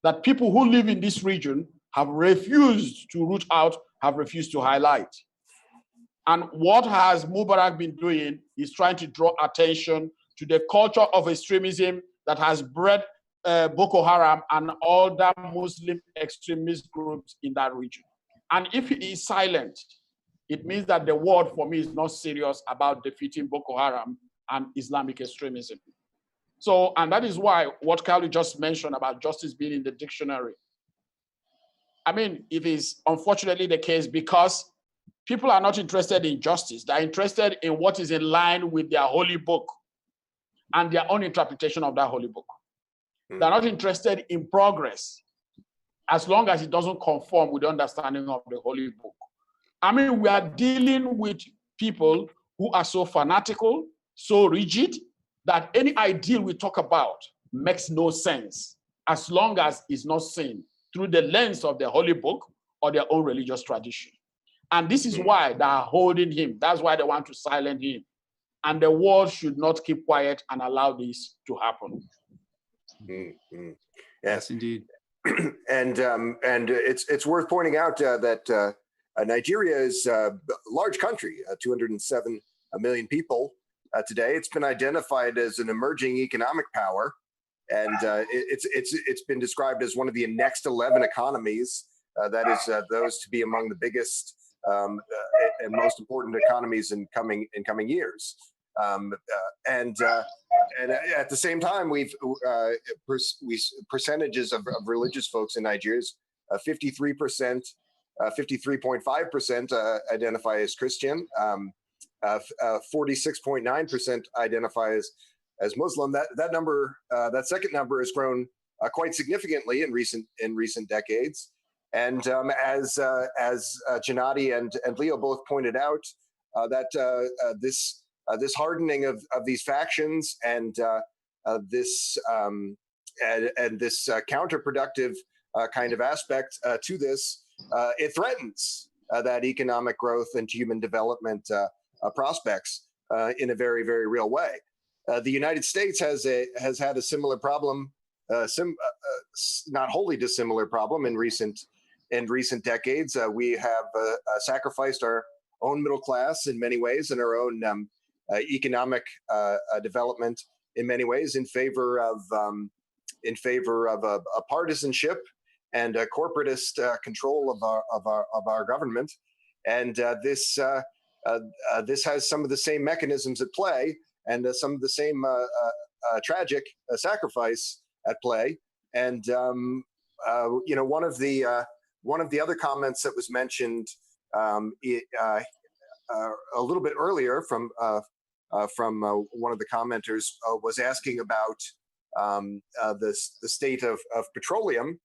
that people who live in this region have refused to root out, have refused to highlight. And what has Mubarak been doing is trying to draw attention to the culture of extremism that has bred Boko Haram and other Muslim extremist groups in that region. And if he is silent, it means that the world, for me, is not serious about defeating Boko Haram and Islamic extremism. So, and that is why what Kalu just mentioned about justice being in the dictionary, I mean, it is unfortunately the case because people are not interested in justice. They're interested in what is in line with their holy book and their own interpretation of that holy book. They're not interested in progress as long as it doesn't conform with the understanding of the holy book. I mean, we are dealing with people who are so fanatical, so rigid, that any ideal we talk about makes no sense as long as it's not seen through the lens of the holy book or their own religious tradition. And this is why they are holding him. That's why they want to silence him. And the world should not keep quiet and allow this to happen. Yes, indeed. and it's worth pointing out that Nigeria is a large country, 207 million people today. It's been identified as an emerging economic power, and it's been described as one of the next 11 economies. That is those to be among the biggest and most important economies in coming years. And at the same time, percentages of religious folks in Nigeria is 53%, 53.5% identify as Christian, 46.9% identify as Muslim. That number, that second number, has grown quite significantly in recent decades. And as Gennady and Leo both pointed out, that this hardening of these factions and this counterproductive kind of aspect to this, it threatens that economic growth and human development prospects in a very, very real way. The United States has had a similar problem, not wholly dissimilar problem in recent decades. We have sacrificed our own middle class in many ways and our own economic development in many ways in favor of a partisanship and a corporatist control of our government, and this has some of the same mechanisms at play and some of the same tragic sacrifice at play. And one of the other comments that was mentioned a little bit earlier from one of the commenters was asking about the state of petroleum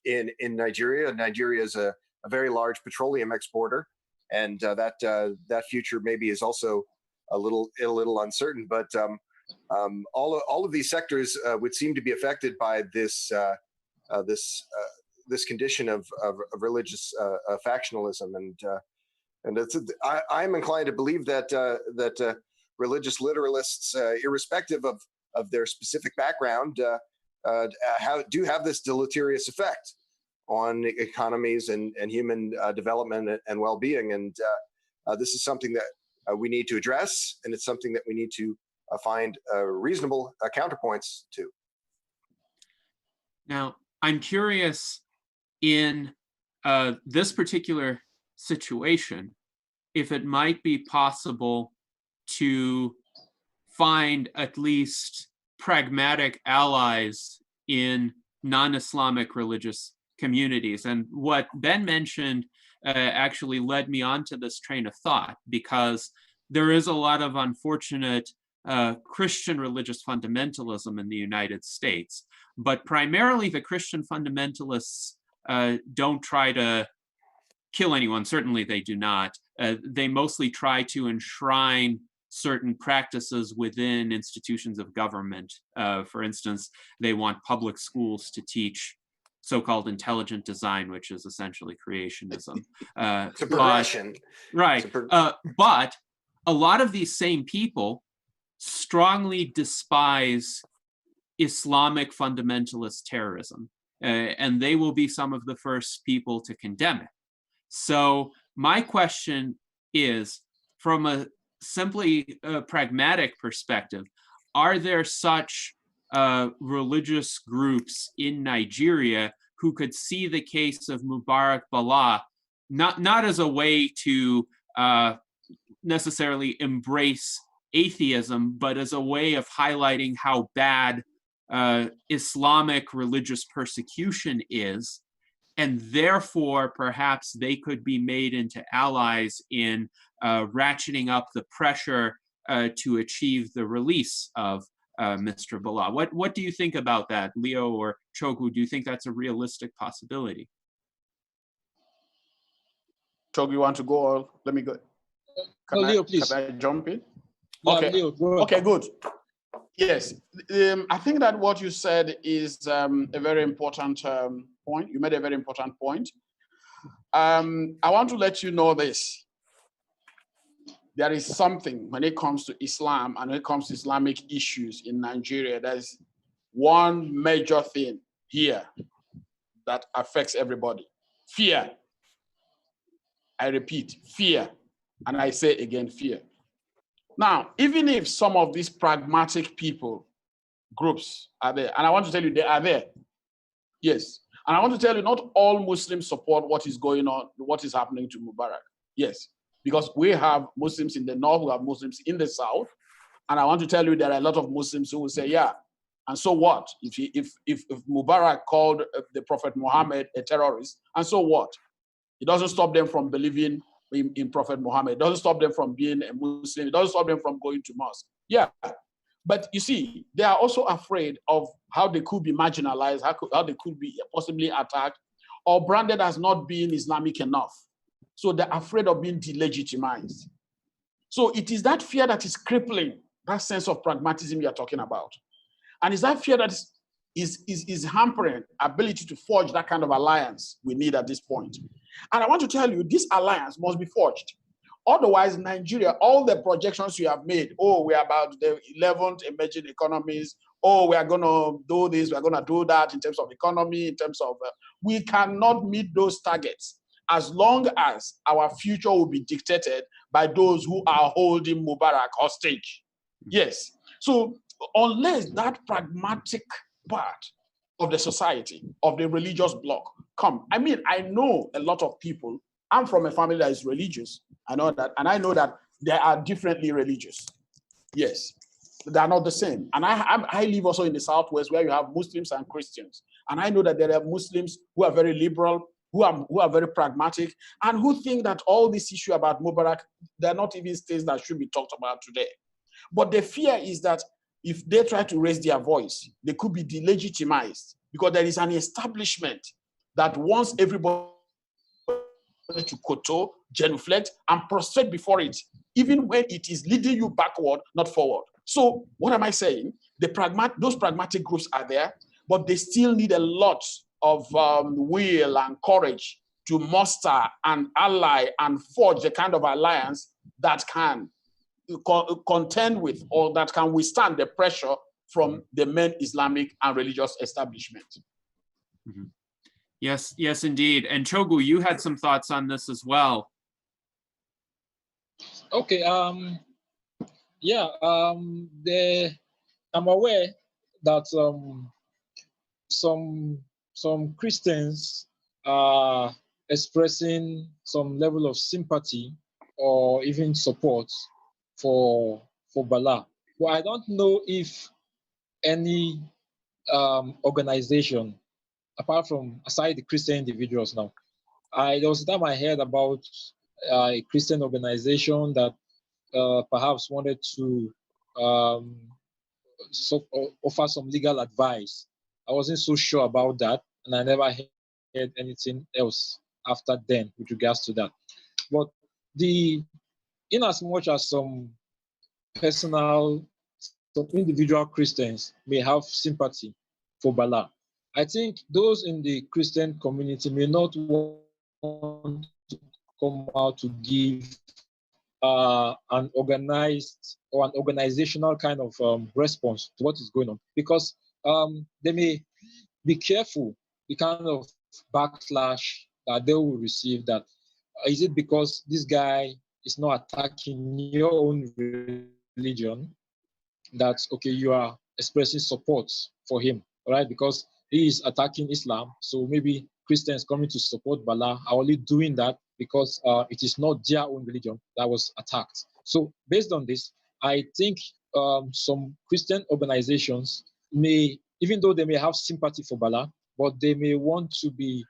in Nigeria. Nigeria is a very large petroleum exporter, and that future maybe is also a little uncertain. But all of these sectors would seem to be affected by this condition of religious factionalism, and I'm inclined to believe that religious literalists, irrespective of their specific background, do have this deleterious effect on economies and human development and well-being. And this is something that we need to address, and it's something that we need to find reasonable counterpoints to. Now, I'm curious, in this particular situation, if it might be possible to find at least pragmatic allies in non-Islamic religious communities. And what Ben mentioned actually led me onto this train of thought, because there is a lot of unfortunate Christian religious fundamentalism in the United States, but primarily the Christian fundamentalists don't try to kill anyone. Certainly they do not. They mostly try to enshrine certain practices within institutions of government. For instance, they want public schools to teach so-called intelligent design, which is essentially creationism. It's a progression. Right. But a lot of these same people strongly despise Islamic fundamentalist terrorism, and they will be some of the first people to condemn it. So my question is, from a simply pragmatic perspective, are there such religious groups in Nigeria who could see the case of Mubarak Bala not as a way to necessarily embrace atheism, but as a way of highlighting how bad Islamic religious persecution is, and therefore perhaps they could be made into allies in ratcheting up the pressure to achieve the release of Mr. Bala? What do you think about that, Leo or Chogwu? Do you think that's a realistic possibility? Chogwu, you want to go, or let me go? Leo, please. Can I jump in? Yeah, Okay. Leo, go Okay, good. Yes, I think that what you said is a very important point. You made a very important point. I want to let you know this. There is something when it comes to Islam and when it comes to Islamic issues in Nigeria. There's one major thing here that affects everybody. Fear. I repeat, fear. And I say again, fear. Now, even if some of these pragmatic people, groups are there, and I want to tell you they are there. Yes. And I want to tell you, not all Muslims support what is going on, what is happening to Mubarak. Yes. Because we have Muslims in the north, we have Muslims in the south. And I want to tell you, there are a lot of Muslims who will say, yeah, and so what? If Mubarak called the Prophet Muhammad a terrorist, and so what? It doesn't stop them from believing in Prophet Muhammad. It doesn't stop them from being a Muslim. It doesn't stop them from going to mosque. Yeah. But you see, they are also afraid of how they could be marginalized, how they could be possibly attacked or branded as not being Islamic enough. So they're afraid of being delegitimized. So it is that fear that is crippling that sense of pragmatism you're talking about. And it's that fear that is hampering ability to forge that kind of alliance we need at this point. And I want to tell you, this alliance must be forged. Otherwise, Nigeria, all the projections you have made, oh, we're about the 11th emerging economies, oh, we are going to do this, we're going to do that in terms of economy, in terms of, we cannot meet those targets as long as our future will be dictated by those who are holding Mubarak hostage. Yes. So unless that pragmatic part of the society, of the religious bloc come, I mean, I know a lot of people. I'm from a family that is religious. I know that, and I know that they are differently religious. Yes, they are not the same. And I live also in the Southwest where you have Muslims and Christians. And I know that there are Muslims who are very liberal, who are very pragmatic, and who think that all this issue about Mubarak, they're not even things that should be talked about today. But the fear is that if they try to raise their voice, they could be delegitimized because there is an establishment that wants everybody to koto, genuflect, and prostrate before it, even when it is leading you backward, not forward. So what am I saying? Those pragmatic groups are there, but they still need a lot of will and courage to muster and ally and forge the kind of alliance that can contend with or that can withstand the pressure from the main Islamic and religious establishment. Mm-hmm. Yes, yes, indeed. And Chogu, you had some thoughts on this as well. Okay. Yeah. I'm aware that some Christians are expressing some level of sympathy or even support for Bala. But I don't know if any organization, aside the Christian individuals now, there was a time I heard about a Christian organization that perhaps wanted to offer some legal advice. I wasn't so sure about that, and I never heard anything else after then with regards to that. But in as much as some individual Christians may have sympathy for Bala, I think those in the Christian community may not want to come out to give an organized or an organizational kind of response to what is going on, because they may be careful the kind of backlash that they will receive. That is it because this guy is not attacking your own religion that, okay, you are expressing support for him, right? Because he is attacking Islam, so maybe Christians coming to support Bala are only doing that because it is not their own religion that was attacked. So based on this, I think some Christian organizations may, even though they may have sympathy for Bala, but they may want to be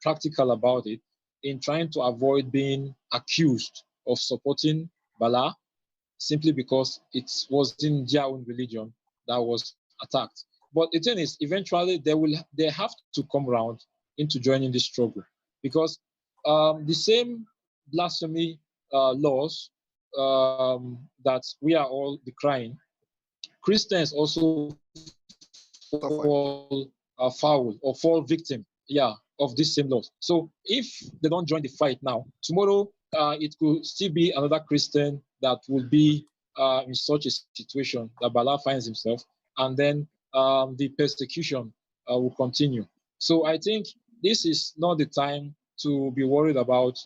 practical about it in trying to avoid being accused of supporting Bala simply because it wasn't their own religion that was attacked. But the thing is, eventually they have to come around into joining this struggle, because the same blasphemy laws that we are all decrying, Christians also fall foul or fall victim, of these same laws. So if they don't join the fight now, tomorrow it could still be another Christian that will be in such a situation that Bala finds himself, and then the persecution will continue. So I think this is not the time to be worried about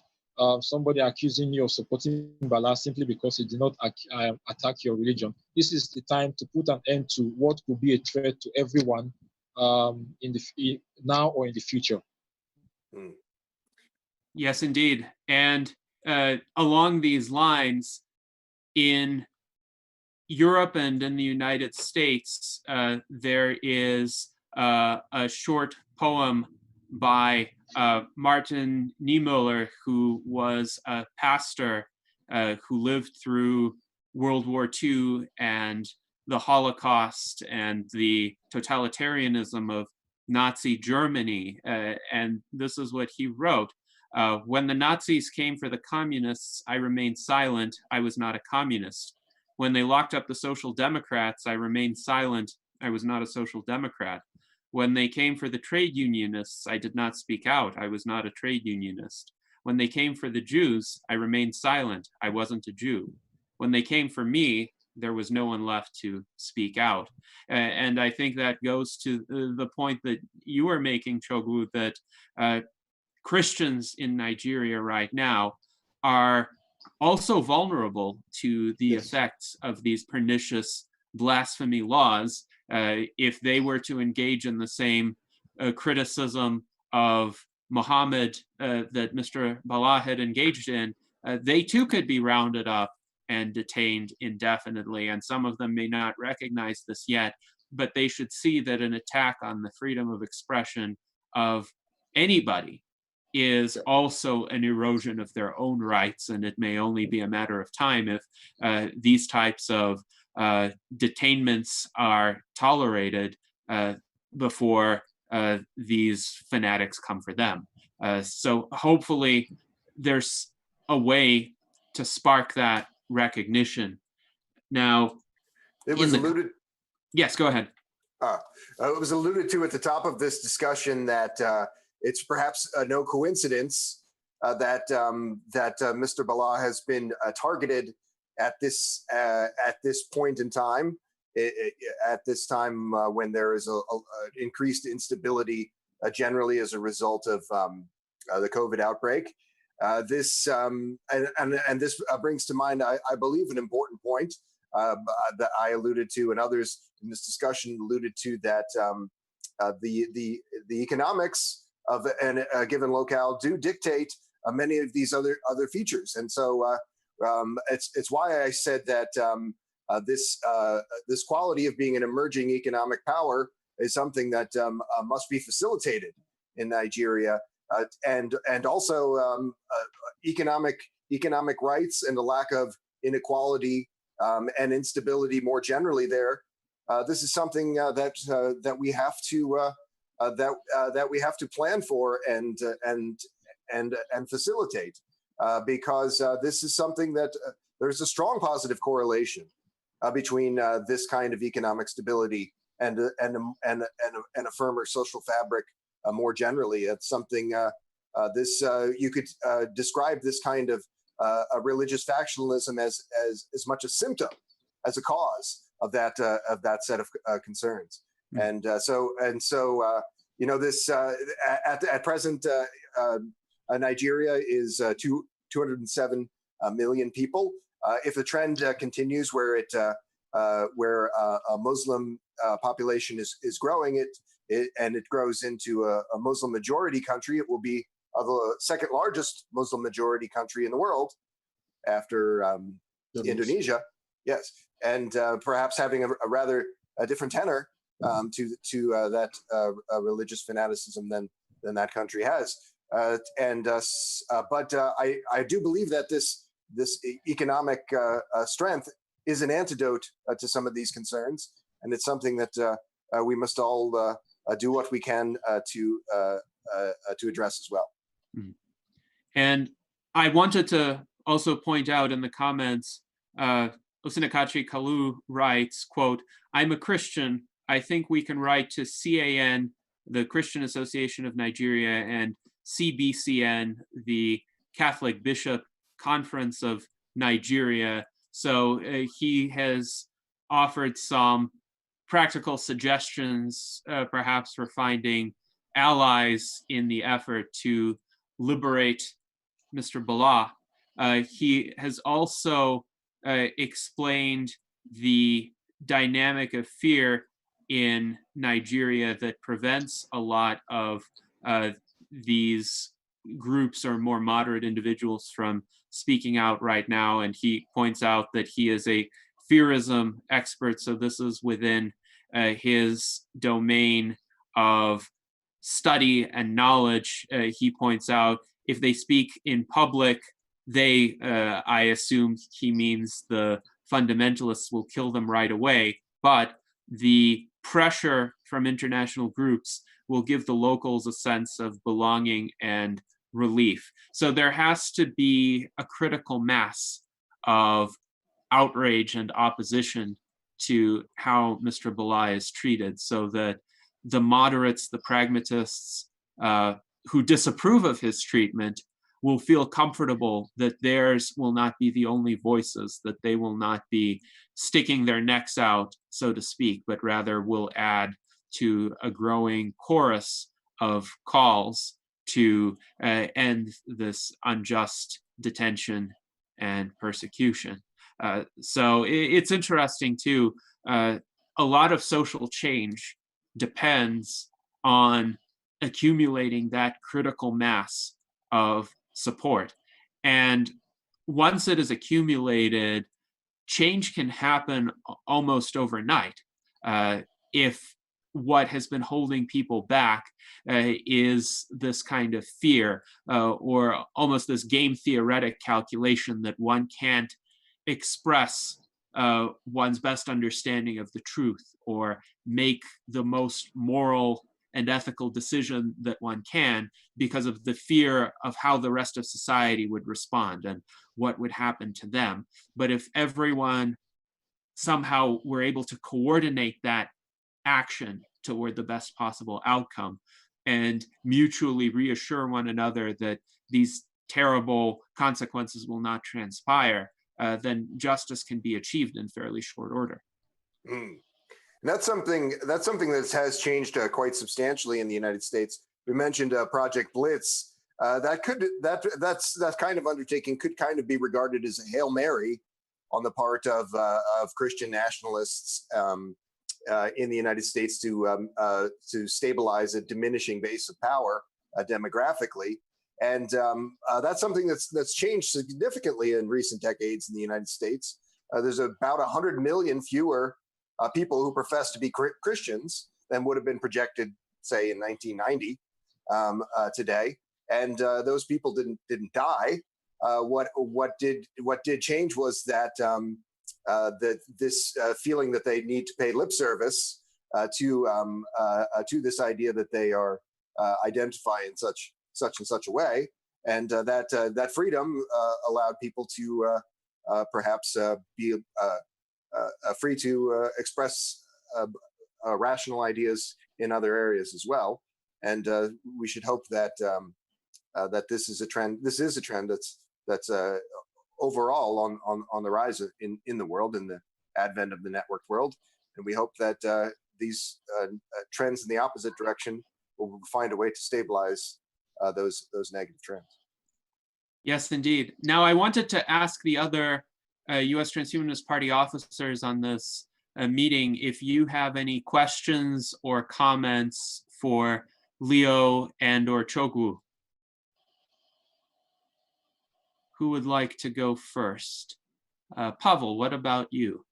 somebody accusing you of supporting Bala simply because he did not attack your religion. This is the time to put an end to what could be a threat to everyone now or in the future. Mm. Yes, indeed. And along these lines, in Europe and in the United States, there is a short poem by Martin Niemöller, who was a pastor who lived through World War II and the Holocaust and the totalitarianism of Nazi Germany. And this is what he wrote. When the Nazis came for the communists, I remained silent. I was not a communist. When they locked up the Social Democrats, I remained silent. I was not a Social Democrat. When they came for the trade unionists, I did not speak out. I was not a trade unionist. When they came for the Jews, I remained silent. I wasn't a Jew. When they came for me, there was no one left to speak out. And I think that goes to the point that you were making, Chogwu, that Christians in Nigeria right now are also vulnerable to the effects of these pernicious blasphemy laws. If they were to engage in the same criticism of Muhammad that Mr. Bala had engaged in, they too could be rounded up and detained indefinitely. And some of them may not recognize this yet, but they should see that an attack on the freedom of expression of anybody is also an erosion of their own rights, and it may only be a matter of time if these types of detainments are tolerated before these fanatics come for them. So hopefully there's a way to spark that recognition. Now, it was alluded. Yes, go ahead. It was alluded to at the top of this discussion that it's perhaps no coincidence that Mr. Bala has been targeted at this point in time. At this time when there is a increased instability generally as a result of the COVID outbreak. This brings to mind, I believe, an important point that I alluded to, and others in this discussion alluded to, that the economics of a given locale do dictate many of these other features, and so it's why I said that this quality of being an emerging economic power is something that must be facilitated in Nigeria, and also economic rights and the lack of inequality and instability more generally there. This is something that we have to that we have to plan for and facilitate, because this is something that there's a strong positive correlation between this kind of economic stability and a firmer social fabric more generally. It's something you could describe this kind of a religious factionalism as much a symptom as a cause of that set of concerns. And so this at present Nigeria is 207 million people. If the trend continues where a Muslim population is growing, and it grows into a Muslim majority country, it will be the second largest Muslim majority country in the world after Indonesia. Yes, and perhaps having a rather different tenor to that religious fanaticism than that country has. But I do believe that this economic strength is an antidote to some of these concerns, and it's something that we must all do what we can to address as well. And I wanted to also point out in the comments, Osinakachi Kalu writes, quote, "I'm a Christian. I think we can write to CAN, the Christian Association of Nigeria, and CBCN, the Catholic Bishop Conference of Nigeria." So he has offered some practical suggestions, perhaps for finding allies in the effort to liberate Mr. Bala. He has also explained the dynamic of fear in Nigeria that prevents a lot of these groups or more moderate individuals from speaking out right now. And he points out that he is a fearism expert, so this is within his domain of study and knowledge. He points out if they speak in public, they, I assume he means the fundamentalists, will kill them right away, but the pressure from international groups will give the locals a sense of belonging and relief. So there has to be a critical mass of outrage and opposition to how Mr. Bala is treated, so that the moderates, the pragmatists who disapprove of his treatment will feel comfortable that theirs will not be the only voices, that they will not be sticking their necks out, so to speak, but rather will add to a growing chorus of calls to end this unjust detention and persecution. So it's interesting too. A lot of social change depends on accumulating that critical mass of support. And once it is accumulated, change can happen almost overnight. If what has been holding people back is this kind of fear or almost this game theoretic calculation that one can't express one's best understanding of the truth or make the most moral and ethical decision that one can because of the fear of how the rest of society would respond and what would happen to them. But if everyone somehow were able to coordinate that action toward the best possible outcome and mutually reassure one another that these terrible consequences will not transpire, then justice can be achieved in fairly short order. Mm. And that's something that has changed quite substantially in the United States. We mentioned Project Blitz. That kind of undertaking could kind of be regarded as a Hail Mary on the part of Christian nationalists in the United States to stabilize a diminishing base of power demographically. And that's something that's changed significantly in recent decades in the United States. There's about 100 million fewer people who profess to be Christians than would have been projected, say, in 1990 today. And those people didn't die. What did change was that this feeling that they need to pay lip service to this idea that they are identify in such and such a way, and that freedom allowed people to perhaps be free to express rational ideas in other areas as well. And we should hope that that this is a trend. This is a trend that's overall on the rise in the world, in the advent of the networked world. And we hope that these trends in the opposite direction will find a way to stabilize those negative trends. Yes, indeed. Now, I wanted to ask the other U.S. Transhumanist Party officers on this meeting if you have any questions or comments for Leo and/or Chogwu. Who would like to go first? Pavel, what about you?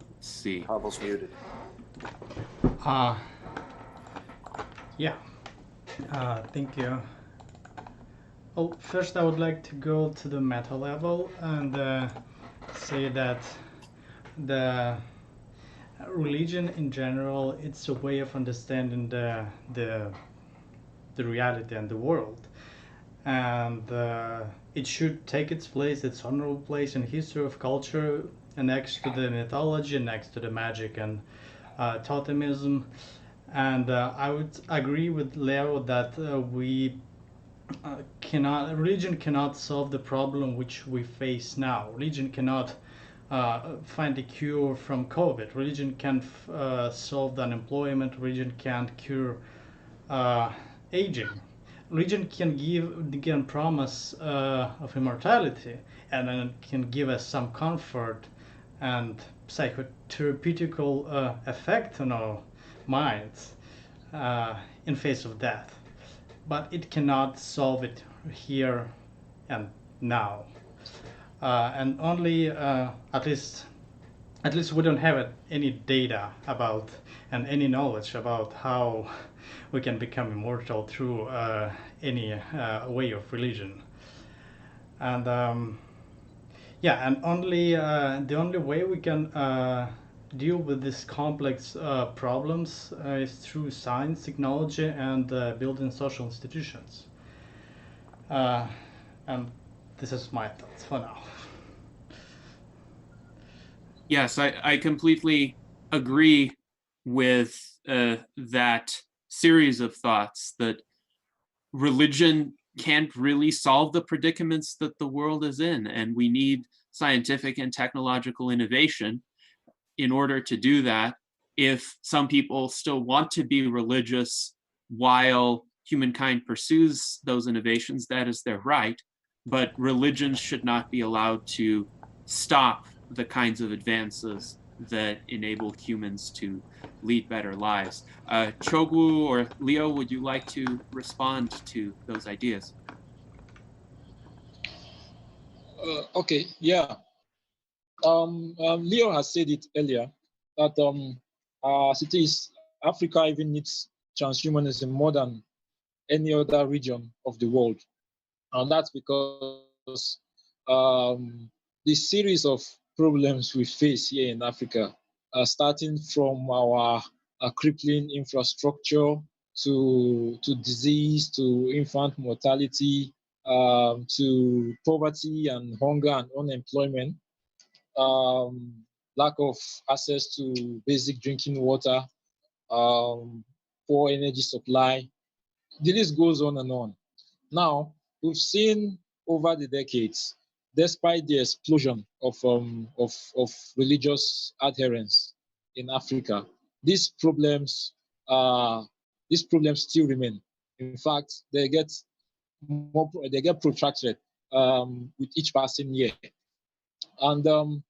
Let's see. Pavel's muted. Yeah. Thank you. Well, first I would like to go to the meta level and say that the religion in general, it's a way of understanding the reality and the world, and it should take its place, its honorable place in history of culture, and next to the mythology, next to the magic and totemism. And I would agree with Leo that religion cannot solve the problem which we face now. Religion cannot find a cure from COVID. Religion can't solve the unemployment. Religion can't cure aging. Religion can promise of immortality, and then can give us some comfort and psychotherapeutical effect on our minds in face of death. But it cannot solve it here and now. And only at least we don't have any data about and any knowledge about how we can become immortal through any way of religion. And yeah, and only the only way we can deal with these complex problems is through science, technology, and building social institutions. And this is my thoughts for now. Yes, I completely agree with that series of thoughts, that religion can't really solve the predicaments that the world is in, and we need scientific and technological innovation in order to do that. If some people still want to be religious while humankind pursues those innovations, that is their right, but religions should not be allowed to stop the kinds of advances that enable humans to lead better lives. Chogwu or Leo, would you like to respond to those ideas? Okay, yeah. Leo has said it earlier that as it is, Africa even needs transhumanism more than any other region of the world. And that's because the series of problems we face here in Africa, starting from our crippling infrastructure to disease, to infant mortality, to poverty and hunger and unemployment, lack of access to basic drinking water, poor energy supply. The list goes on and on. Now, we've seen over the decades, despite the explosion of religious adherence in Africa, these problems still remain. In fact, they get protracted with each passing year, and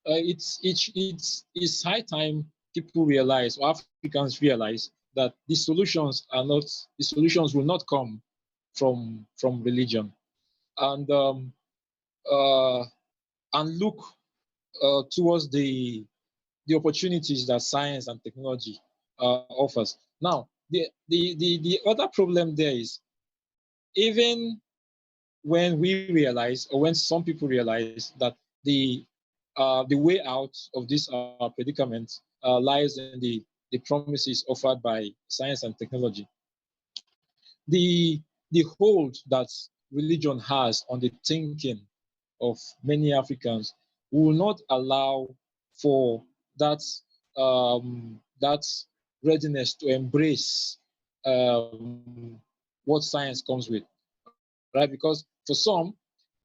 it's high time people realize, or Africans realize, that the solutions will not come from religion, and look towards the opportunities that science and technology offers. Now, the other problem there is, even when we realize, or when some people realize, that the way out of this predicament lies in the promises offered by science and technology, the hold that religion has on the thinking of many Africans will not allow for that readiness to embrace what science comes with, right? Because for some,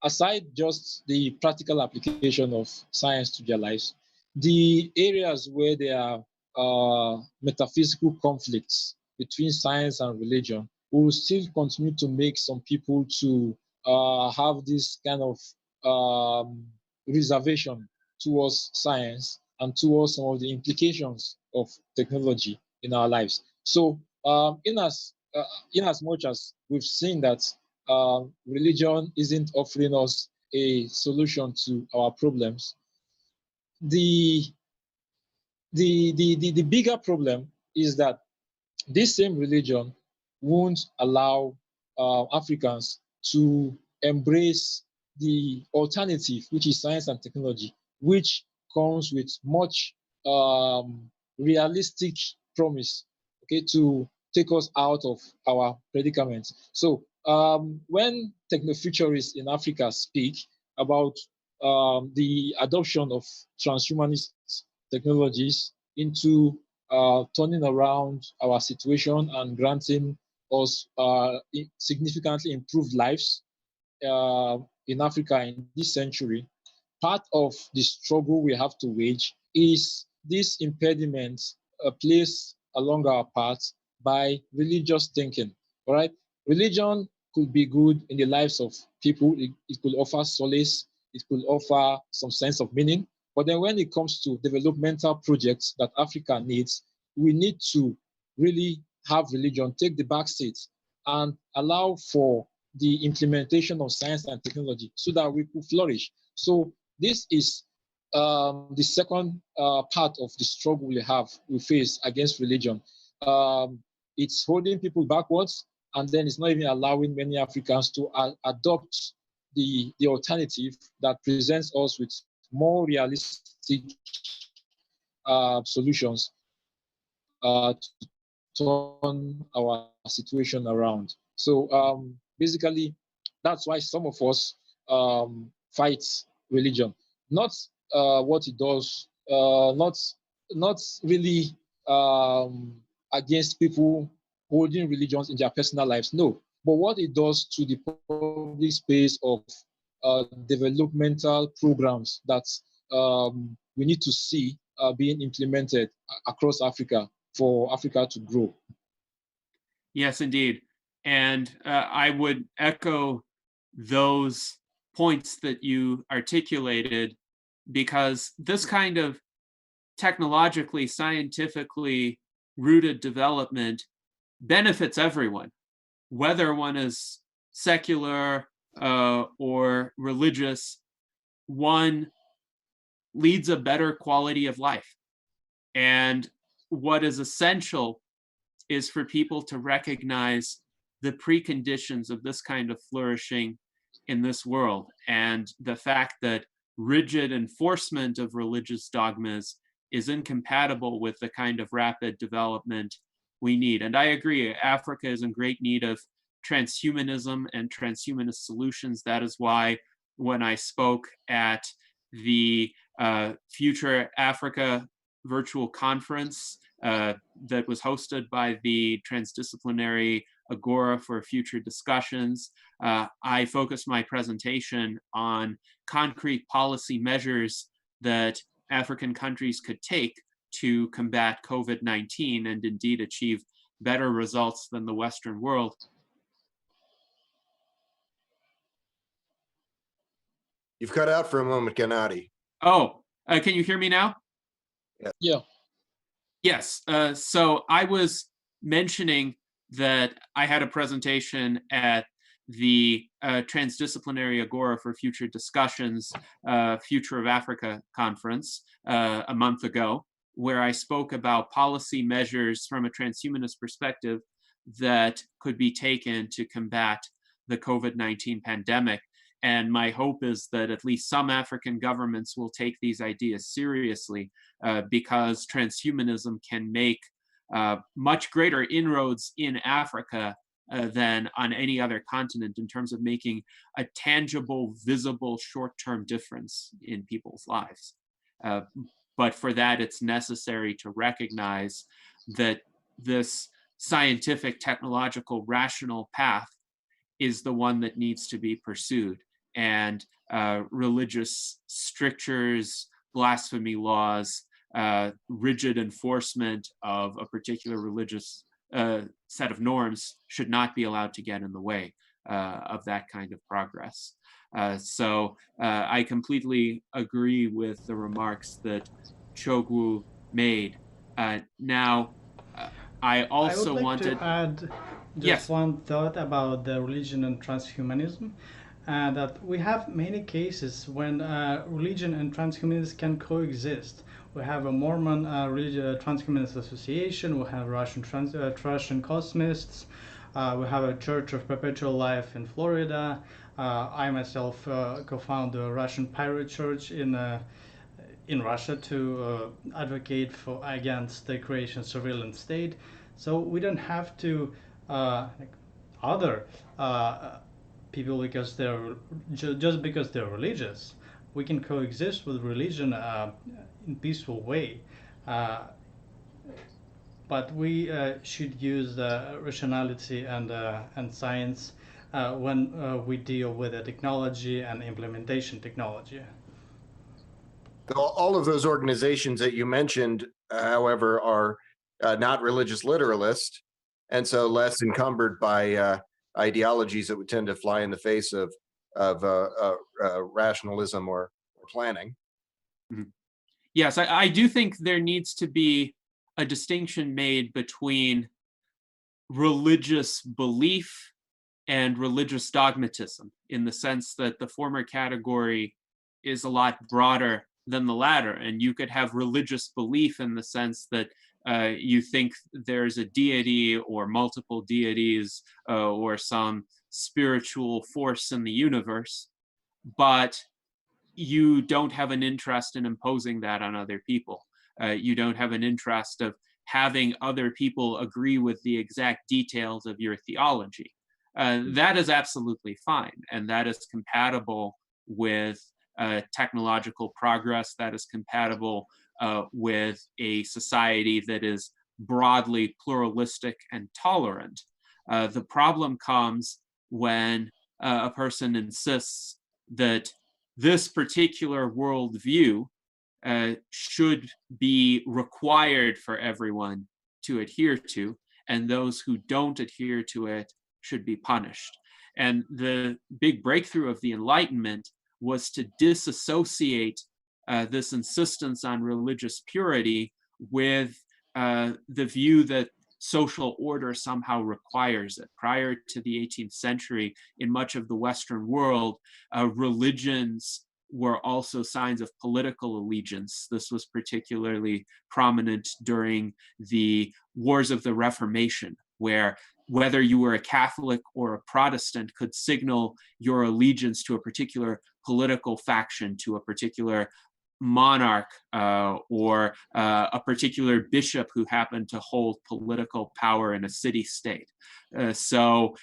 aside just the practical application of science to their lives, the areas where there are metaphysical conflicts between science and religion will still continue to make some people to have this kind of reservation towards science and towards some of the implications of technology in our lives. So in as much as we've seen that religion isn't offering us a solution to our problems, the bigger problem is that this same religion won't allow Africans to embrace the alternative, which is science and technology, which comes with much realistic promise, okay, to take us out of our predicament. So when techno-futurists in Africa speak about the adoption of transhumanist technologies into turning around our situation and granting us significantly improved lives in Africa in this century, part of the struggle we have to wage is this impediment placed along our path by religious thinking. All right, religion could be good in the lives of people. It could offer solace. It could offer some sense of meaning. But then when it comes to developmental projects that Africa needs, we need to really have religion take the back seat and allow for the implementation of science and technology so that we could flourish. So this is the second part of the struggle we face against religion. It's holding people backwards, and then it's not even allowing many Africans to adopt the alternative that presents us with more realistic solutions to turn our situation around. So basically, that's why some of us fight religion. Not what it does, not really against people holding religions in their personal lives, no. But what it does to the public space of developmental programs that we need to see being implemented across Africa for Africa to grow. Yes, indeed. And I would echo those points that you articulated, because this kind of technologically, scientifically rooted development benefits everyone, whether one is secular or religious. One leads a better quality of life. And what is essential is for people to recognize the preconditions of this kind of flourishing in this world, and the fact that rigid enforcement of religious dogmas is incompatible with the kind of rapid development we need. And I agree, Africa is in great need of transhumanism and transhumanist solutions. That is why when I spoke at the Future Africa virtual conference that was hosted by the Transdisciplinary Agora for Future Discussions, I focused my presentation on concrete policy measures that African countries could take to combat COVID-19 and indeed achieve better results than the Western world. You've cut out for a moment, Gennady. Oh, can you hear me now? Yeah. Yes. So I was mentioning that I had a presentation at the Transdisciplinary Agora for Future Discussions, Future of Africa conference a month ago, where I spoke about policy measures from a transhumanist perspective that could be taken to combat the COVID-19 pandemic. And my hope is that at least some African governments will take these ideas seriously, because transhumanism can make much greater inroads in Africa than on any other continent in terms of making a tangible, visible, short-term difference in people's lives. But for that, it's necessary to recognize that this scientific, technological, rational path is the one that needs to be pursued. And religious strictures, blasphemy laws, rigid enforcement of a particular religious set of norms should not be allowed to get in the way of that kind of progress. So I completely agree with the remarks that Chogwu made. Now, I also wanted to add just one thought about the religion and transhumanism. That we have many cases when religion and transhumanism can coexist. We have a Mormon Transhumanist Association, we have Russian Cosmists, we have a Church of Perpetual Life in Florida. I myself co-found the Russian Pirate Church in Russia to advocate against the creation of surveillance state. So we don't have to other people because they're just because they're religious. We can coexist with religion in peaceful way, but we should use rationality and science when we deal with the technology and implementation technology. All of those organizations that you mentioned, however, are not religious literalist, and so less encumbered by ideologies that would tend to fly in the face of rationalism or planning. Mm-hmm. Yes, I do think there needs to be a distinction made between religious belief and religious dogmatism, in the sense that the former category is a lot broader than the latter. And you could have religious belief in the sense that you think there's a deity or multiple deities or some spiritual force in the universe, but you don't have an interest in imposing that on other people. You don't have an interest of having other people agree with the exact details of your theology. That is absolutely fine, and that is compatible with technological progress, that is compatible with a society that is broadly pluralistic and tolerant. The problem comes when a person insists that this particular worldview should be required for everyone to adhere to, and those who don't adhere to it should be punished. And the big breakthrough of the Enlightenment was to disassociate this insistence on religious purity with the view that social order somehow requires it. Prior to the 18th century, in much of the Western world, religions were also signs of political allegiance. This was particularly prominent during the Wars of the Reformation, where whether you were a Catholic or a Protestant could signal your allegiance to a particular political faction, to a particular monarch or a particular bishop who happened to hold political power in a city-state. So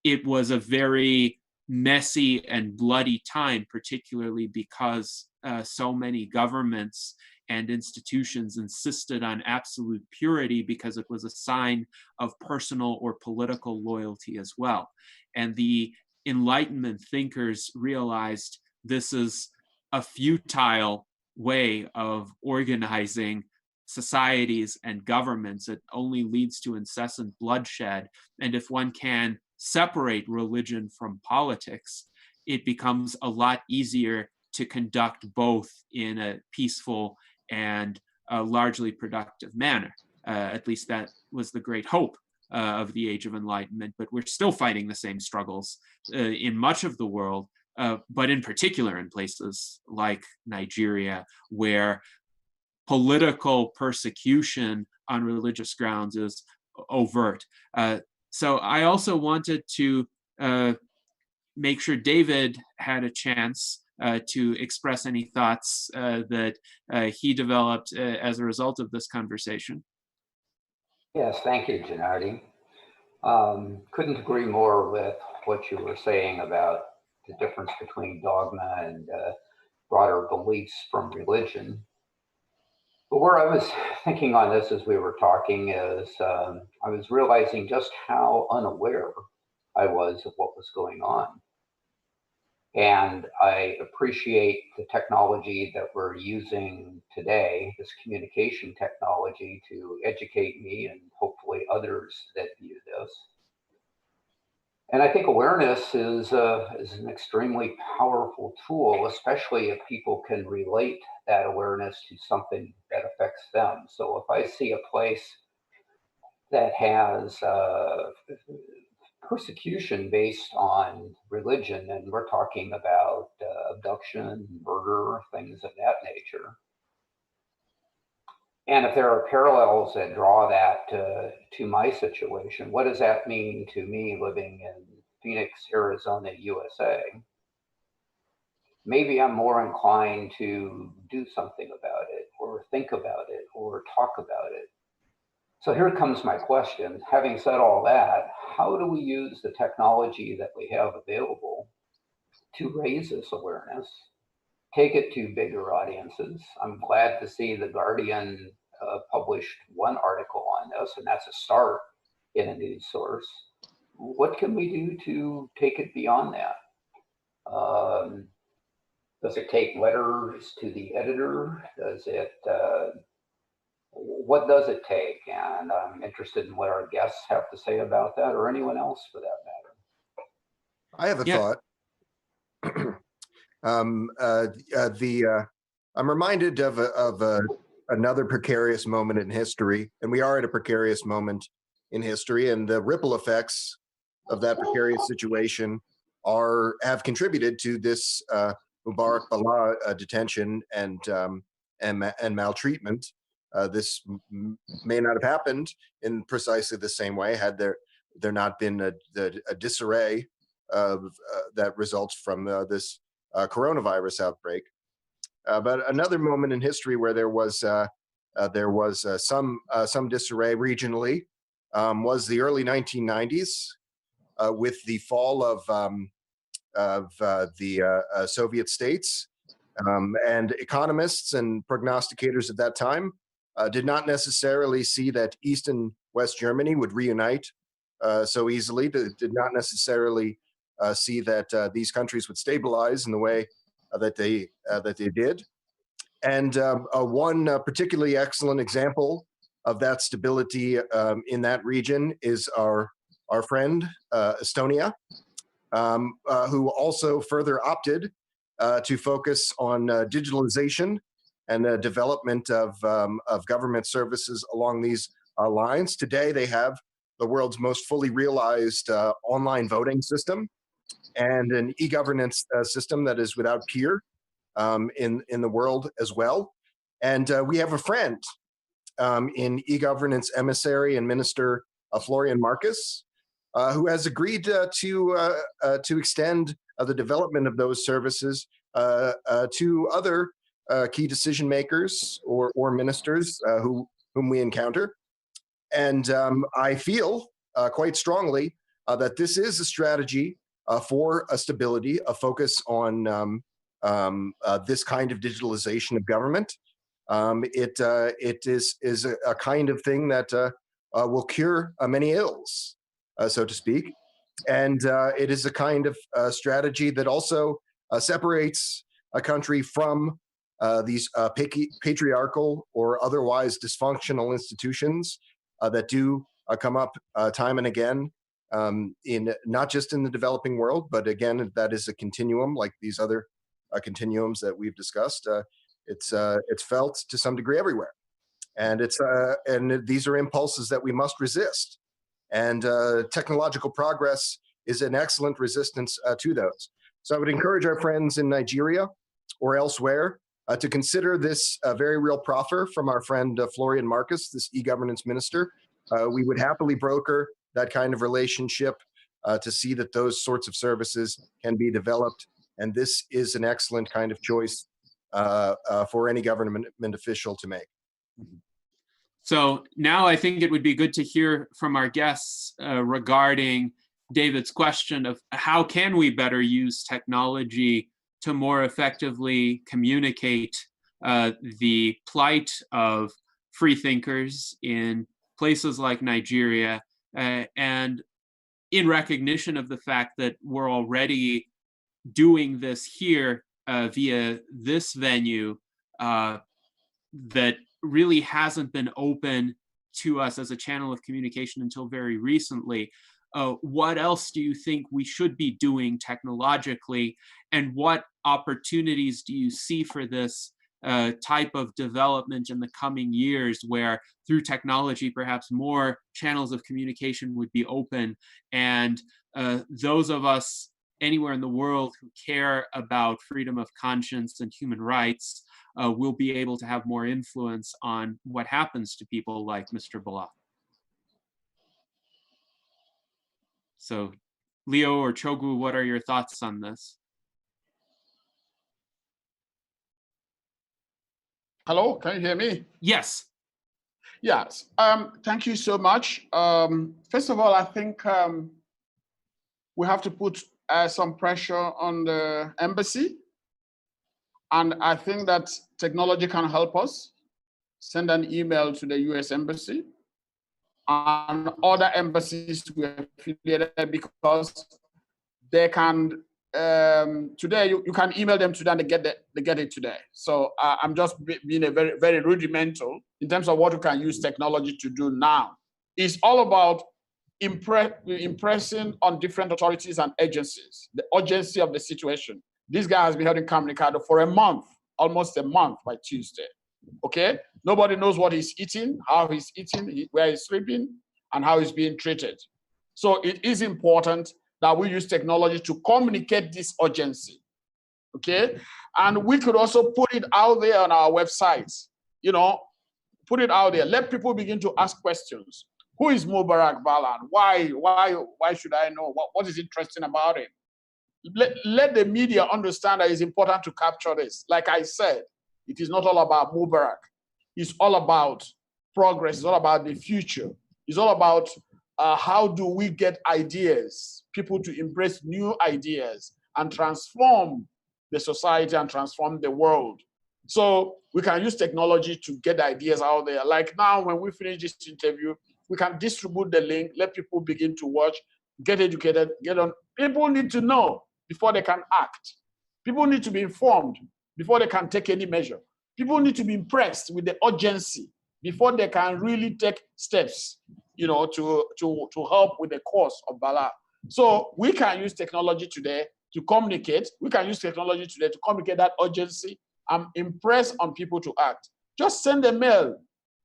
it was a very messy and bloody time, particularly because so many governments and institutions insisted on absolute purity because it was a sign of personal or political loyalty as well. And the Enlightenment thinkers realized this is a futile way of organizing societies and governments. It only leads to incessant bloodshed. And if one can separate religion from politics, it becomes a lot easier to conduct both in a peaceful and largely productive manner. At least that was the great hope of the Age of Enlightenment, but we're still fighting the same struggles in much of the world, but in particular in places like Nigeria, where political persecution on religious grounds is overt. So I also wanted to make sure David had a chance to express any thoughts that he developed as a result of this conversation. Yes, thank you, Gennady. Couldn't agree more with what you were saying about the difference between dogma and broader beliefs from religion. But where I was thinking on this as we were talking is I was realizing just how unaware I was of what was going on. And I appreciate the technology that we're using today, this communication technology, to educate me and hopefully others that view this. And I think awareness is an extremely powerful tool, especially if people can relate that awareness to something that affects them. So if I see a place that has persecution based on religion, and we're talking about abduction, murder, things of that nature. And if there are parallels that draw that to my situation, what does that mean to me living in Phoenix, Arizona, USA? Maybe I'm more inclined to do something about it, or think about it, or talk about it. So here comes my question. Having said all that, how do we use the technology that we have available to raise this awareness, take it to bigger audiences? I'm glad to see The Guardian published one article on this, and that's a start in a news source. What can we do to take it beyond that? Does it take letters to the editor? Does it, what does it take? And I'm interested in what our guests have to say about that, or anyone else for that matter. I have a thought. I'm reminded of another precarious moment in history, and we are at a precarious moment in history, and the ripple effects of that precarious situation have contributed to this Mubarak Bala detention and maltreatment. This may not have happened in precisely the same way had there not been a disarray that results from this coronavirus outbreak. But another moment in history where there was some disarray regionally was the early 1990s with the fall of the Soviet states, and economists and prognosticators at that time did not necessarily see that East and West Germany would reunite so easily. Did not necessarily see that these countries would stabilize in the way that they did. And one particularly excellent example of that stability in that region is our friend Estonia, who also further opted to focus on digitalization and the development of government services along these lines. Today, they have the world's most fully realized online voting system and an e-governance system that is without peer in the world as well. And we have a friend in e-governance emissary and minister Florian Marcus, who has agreed to extend the development of those services to other key decision makers or ministers whom we encounter. And I feel quite strongly that this is a strategy for a stability, a focus on this kind of digitalization of government. It is a kind of thing that will cure many ills, so to speak. And it is a kind of strategy that also separates a country from these patriarchal or otherwise dysfunctional institutions that do come up time and again in not just in the developing world, but again, that is a continuum like these other continuums that we've discussed. It's felt to some degree everywhere, and these are impulses that we must resist. And technological progress is an excellent resistance to those. So I would encourage our friends in Nigeria or elsewhere to consider this very real proffer from our friend Florian Marcus, this e-governance minister. We would happily broker that kind of relationship to see that those sorts of services can be developed. And this is an excellent kind of choice for any government official to make. So now I think it would be good to hear from our guests regarding David's question of how can we better use technology to more effectively communicate the plight of free thinkers in places like Nigeria, and in recognition of the fact that we're already doing this here via this venue that really hasn't been open to us as a channel of communication until very recently. What else do you think we should be doing technologically, and what opportunities do you see for this type of development in the coming years, where through technology perhaps more channels of communication would be open, and those of us anywhere in the world who care about freedom of conscience and human rights will be able to have more influence on what happens to people like Mr. Bala. So, Leo or Chogwu, what are your thoughts on this? Hello, can you hear me? Yes. Yes. Thank you so much. First of all, I think we have to put some pressure on the embassy. And I think that technology can help us. Send an email to the US Embassy and other embassies we are affiliated, because they can today, you can email them today and they get it today. So I'm just being a very, very rudimental in terms of what you can use technology to do now. It's all about impressing on different authorities and agencies, the urgency of the situation. This guy has been held in Camp for a month, almost a month by Tuesday. Okay? Nobody knows what he's eating, how he's eating, where he's sleeping, and how he's being treated. So it is important that we use technology to communicate this urgency. Okay? And we could also put it out there on our websites, you know, put it out there. Let people begin to ask questions. Who is Mubarak Bala? Why should I know? What is interesting about him? Let the media understand that it's important to capture this. Like I said, it is not all about Mubarak. It's all about progress. It's all about the future. It's all about how do we get ideas, people to embrace new ideas and transform the society and transform the world. So we can use technology to get ideas out there. Like now, when we finish this interview, we can distribute the link, let people begin to watch, get educated, get on. People need to know before they can act. People need to be informed before they can take any measure. People need to be impressed with the urgency before they can really take steps, you know, to help with the cause of Bala. So we can use technology today to communicate. We can use technology today to communicate that urgency and impress on people to act. Just send a mail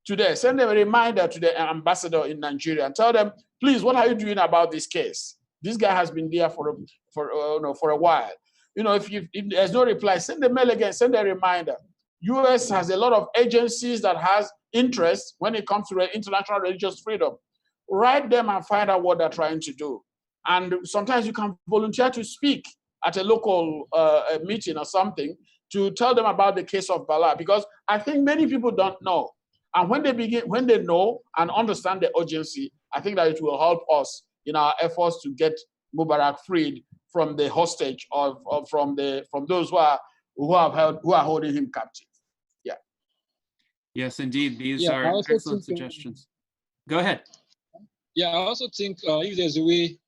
today, send them a reminder to the ambassador in Nigeria and tell them, please, what are you doing about this case? This guy has been there for a while. You know, if there's no reply, send the mail again, send a reminder. US has a lot of agencies that has interest when it comes to international religious freedom. Write them and find out what they're trying to do. And sometimes you can volunteer to speak at a local meeting or something to tell them about the case of Bala, because I think many people don't know. And when they know and understand the urgency, I think that it will help us in our efforts to get Mubarak freed from the hostage from those who are holding him captive. Yeah. Yes, indeed. These are excellent suggestions. Go ahead. Yeah, I also think if there's a way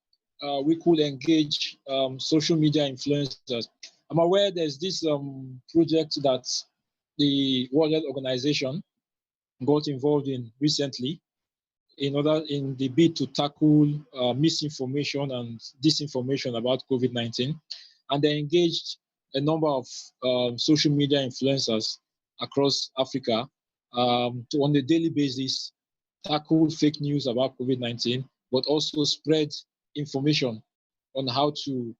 we could engage social media influencers. I'm aware there's this project that the World Health Organization got involved in recently in the bid to tackle misinformation and disinformation about COVID-19. And they engaged a number of social media influencers across Africa to, on a daily basis, tackle fake news about COVID-19, but also spread information on how to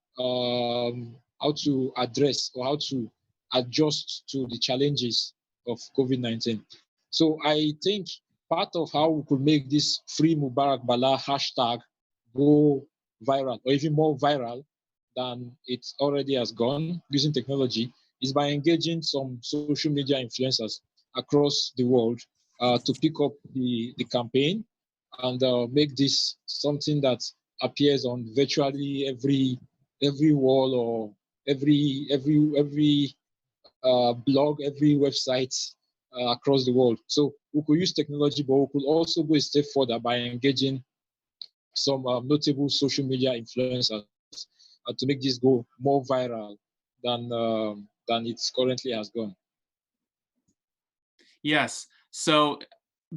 address or how to adjust to the challenges of COVID-19. So I think part of how we could make this Free Mubarak Bala hashtag go viral, or even more viral than it already has gone using technology, is by engaging some social media influencers across the world to pick up the campaign and make this something that appears on virtually every wall or every blog, every website across the world. So we could use technology, but we could also go a step further by engaging some notable social media influencers to make this go more viral than it currently has gone. Yes. So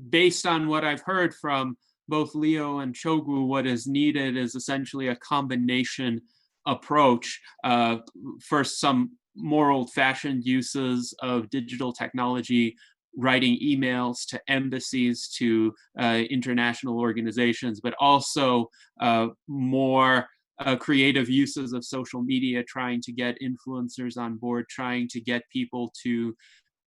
based on what I've heard from both Leo and Chogwu, what is needed is essentially a combination approach. First, some more old-fashioned uses of digital technology, writing emails to embassies, to international organizations, but also more creative uses of social media, trying to get influencers on board, trying to get people to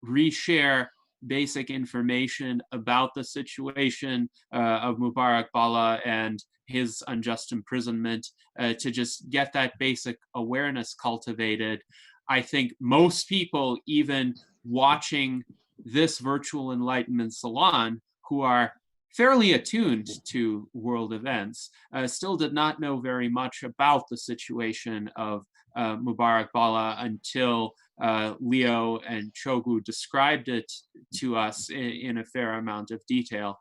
reshare basic information about the situation of Mubarak Bala and his unjust imprisonment, to just get that basic awareness cultivated. I think most people, even watching this Virtual Enlightenment Salon, who are fairly attuned to world events, still did not know very much about the situation of Mubarak Bala until Leo and Chogwu described it to us in a fair amount of detail.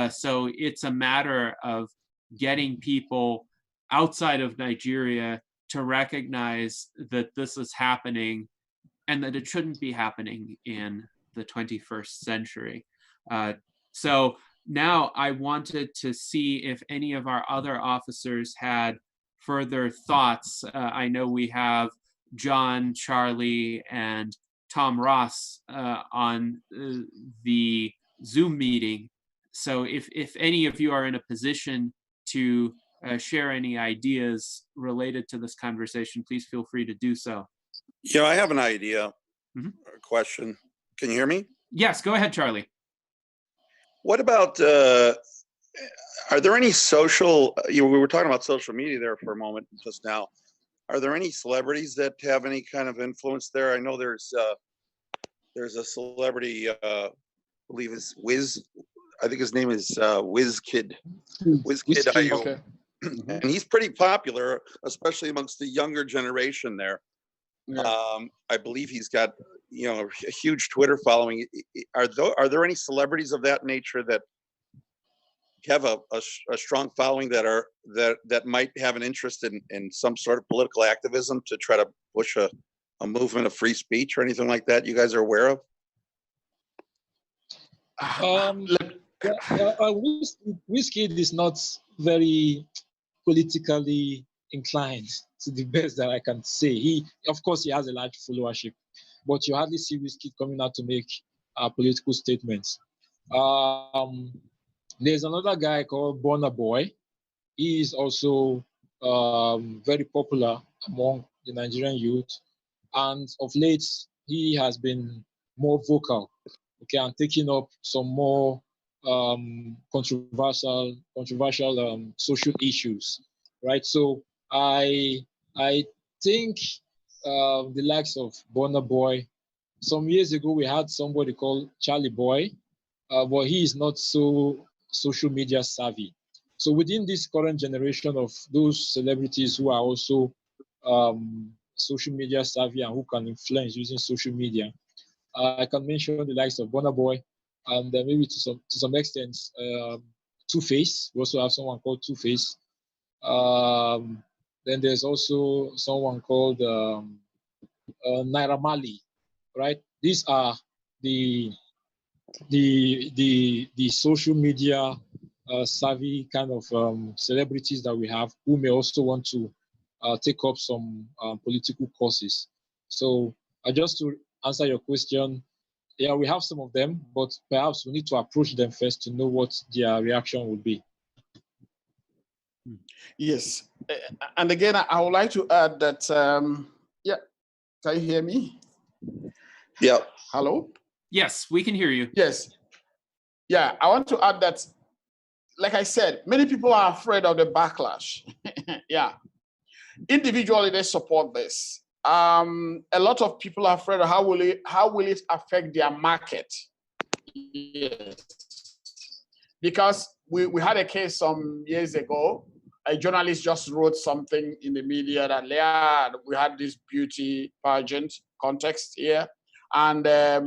So it's a matter of getting people outside of Nigeria to recognize that this is happening and that it shouldn't be happening in the 21st century. So now I wanted to see if any of our other officers had further thoughts. I know we have John, Charlie, and Tom Ross on the Zoom meeting. So if any of you are in a position to share any ideas related to this conversation, please feel free to do so. Yeah, I have an idea, Mhm. a question. Can you hear me? Yes, go ahead, Charlie. What about, are there any social, we were talking about social media there for a moment just now. Are there any celebrities that have any kind of influence there? I know there's a celebrity, I believe it's I think his name is WizKid IO. Okay. And he's pretty popular, especially amongst the younger generation there. Yeah. I believe he's got, a huge Twitter following. Are there any celebrities of that nature that have a strong following that might have an interest in some sort of political activism to try to push a movement of free speech or anything like that you guys are aware of? Wizkid is not very politically inclined, to the best that I can say. Of course, he has a large followership, but you hardly see Wizkid coming out to make political statements. There's another guy called Burna Boy. He is also very popular among the Nigerian youth, and of late he has been more vocal, okay, and taking up some more controversial social issues, right? So I think the likes of Burna Boy. Some years ago we had somebody called Charlie Boy, but he is not so social media savvy. So within this current generation of those celebrities who are also social media savvy and who can influence using social media, I can mention the likes of Burna Boy, and maybe to some extent, Two-Face. We also have someone called Two-Face. Then there's also someone called Naira Marley, right? These are the social media savvy kind of celebrities that we have who may also want to take up some political causes. So just to answer your question, yeah, we have some of them, but perhaps we need to approach them first to know what their reaction would be. Yes. And again, I would like to add that, yeah, can you hear me? Yeah. Hello? Yes, we can hear you. Yes. Yeah, I want to add that, like I said, many people are afraid of the backlash. Yeah. Individually, they support this. A lot of people are afraid of how will it affect their market. Yes. Because we had a case some years ago. A journalist just wrote something in the media that we had this beauty pageant context here. And a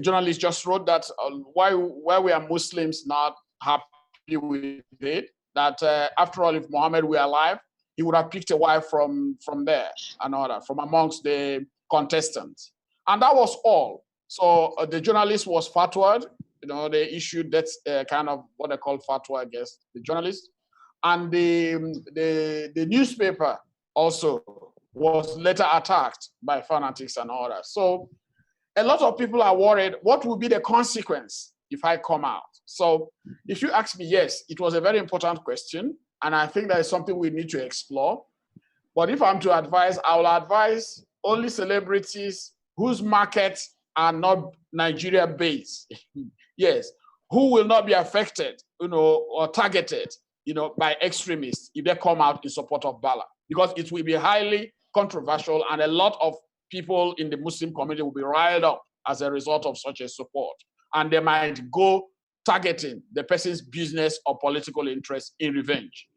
journalist just wrote that why we are Muslims not happy with it, that after all, if Muhammad were alive, he would have picked a wife from there and all that, from amongst the contestants. And that was all. So the journalist was fatwa'd. They issued that kind of what they call fatwa against the journalist. And the newspaper also was later attacked by fanatics and all that. So a lot of people are worried, what will be the consequence if I come out? So if you ask me, yes, it was a very important question. And I think that is something we need to explore. But if I'm to advise, I will advise only celebrities whose markets are not Nigeria-based. Yes, who will not be affected, or targeted, by extremists if they come out in support of Bala, because it will be highly controversial and a lot of people in the Muslim community will be riled up as a result of such a support. And they might go targeting the person's business or political interest in revenge.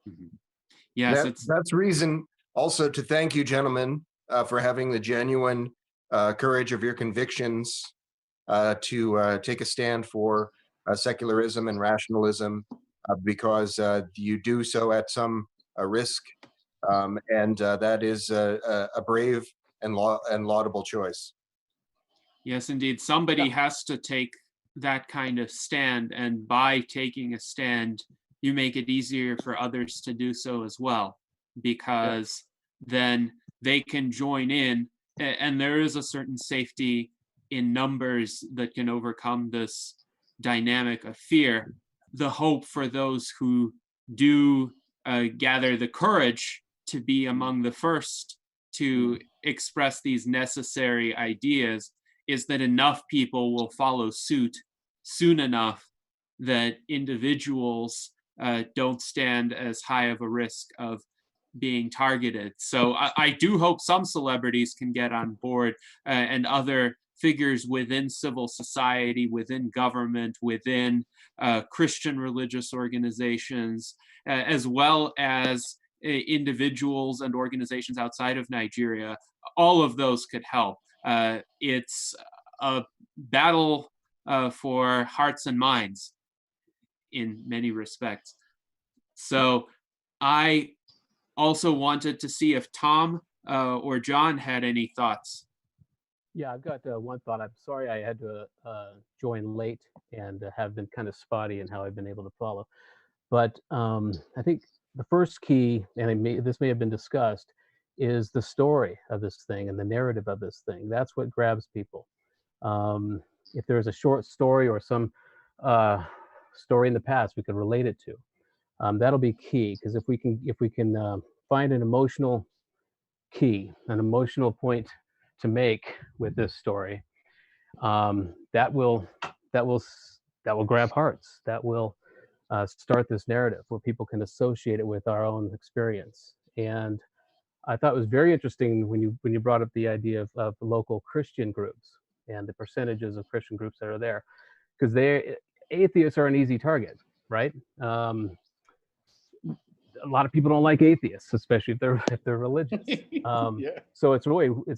Mm-hmm. Yes, that's reason also to thank you, gentlemen, for having the genuine courage of your convictions to take a stand for secularism and rationalism, because you do so at some risk And that is a brave and laudable choice. Yes, indeed. Somebody has to take that kind of stand, and by taking a stand, you make it easier for others to do so as well, because then they can join in, and there is a certain safety in numbers that can overcome this dynamic of fear. The hope for those who do gather the courage to be among the first to express these necessary ideas is that enough people will follow suit soon enough that individuals don't stand as high of a risk of being targeted. So I do hope some celebrities can get on board, and other figures within civil society, within government, within Christian religious organizations, as well as individuals and organizations outside of Nigeria. All of those could help. It's a battle for hearts and minds in many respects. So I also wanted to see if Tom or John had any thoughts. Yeah, I've got one thought. I'm sorry I had to join late and have been kind of spotty in how I've been able to follow. But I think the first key, and this may have been discussed, is the story of this thing and the narrative of this thing. That's what grabs people. If there's a short story or some story in the past we could relate it to, that'll be key, because if we can find an emotional key, an emotional point to make with this story, that will grab hearts. That will start this narrative where people can associate it with our own experience. And I thought it was very interesting when you brought up the idea of local Christian groups and the percentages of Christian groups that are there, because atheists are an easy target, right? A lot of people don't like atheists, especially if they're religious. So it's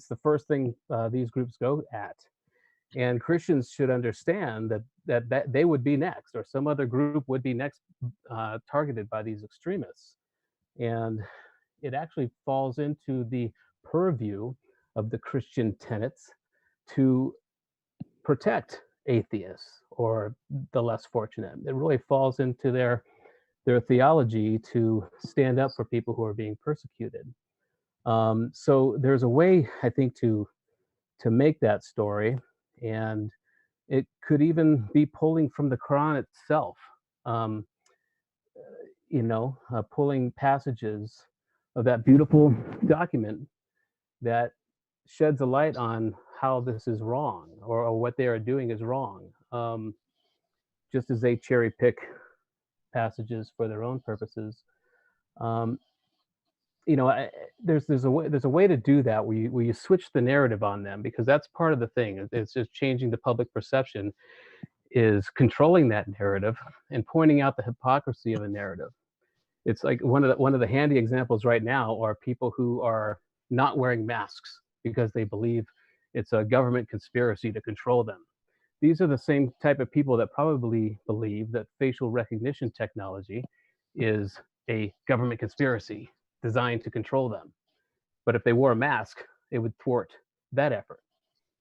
the first thing these groups go at. And Christians should understand that they would be next, or some other group would be next targeted by these extremists. And it actually falls into the purview of the Christian tenets to protect atheists or the less fortunate. It really falls into their theology to stand up for people who are being persecuted. So there's a way, I think, to make that story, and it could even be pulling from the Quran itself. Pulling passages of that beautiful document that sheds a light on how this is wrong, or what they are doing is wrong. Just as they cherry pick passages for their own purposes. There's a way to do that where you switch the narrative on them, because that's part of the thing. It's just changing the public perception, is controlling that narrative and pointing out the hypocrisy of a narrative. It's like one of the handy examples right now are people who are not wearing masks because they believe it's a government conspiracy to control them. These are the same type of people that probably believe that facial recognition technology is a government conspiracy designed to control them. But if they wore a mask, it would thwart that effort.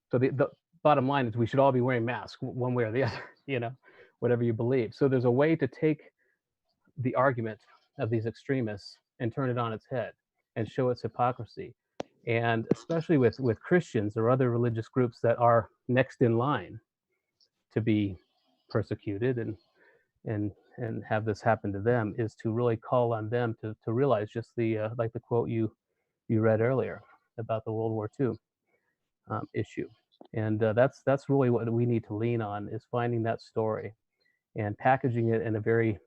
So the bottom line is we should all be wearing masks one way or the other, whatever you believe. So there's a way to take the argument of these extremists and turn it on its head and show its hypocrisy. And especially with Christians or other religious groups that are next in line to be persecuted and have this happen to them, is to really call on them to realize just like the quote you read earlier about the World War II issue. And that's really what we need to lean on, is finding that story and packaging it in a very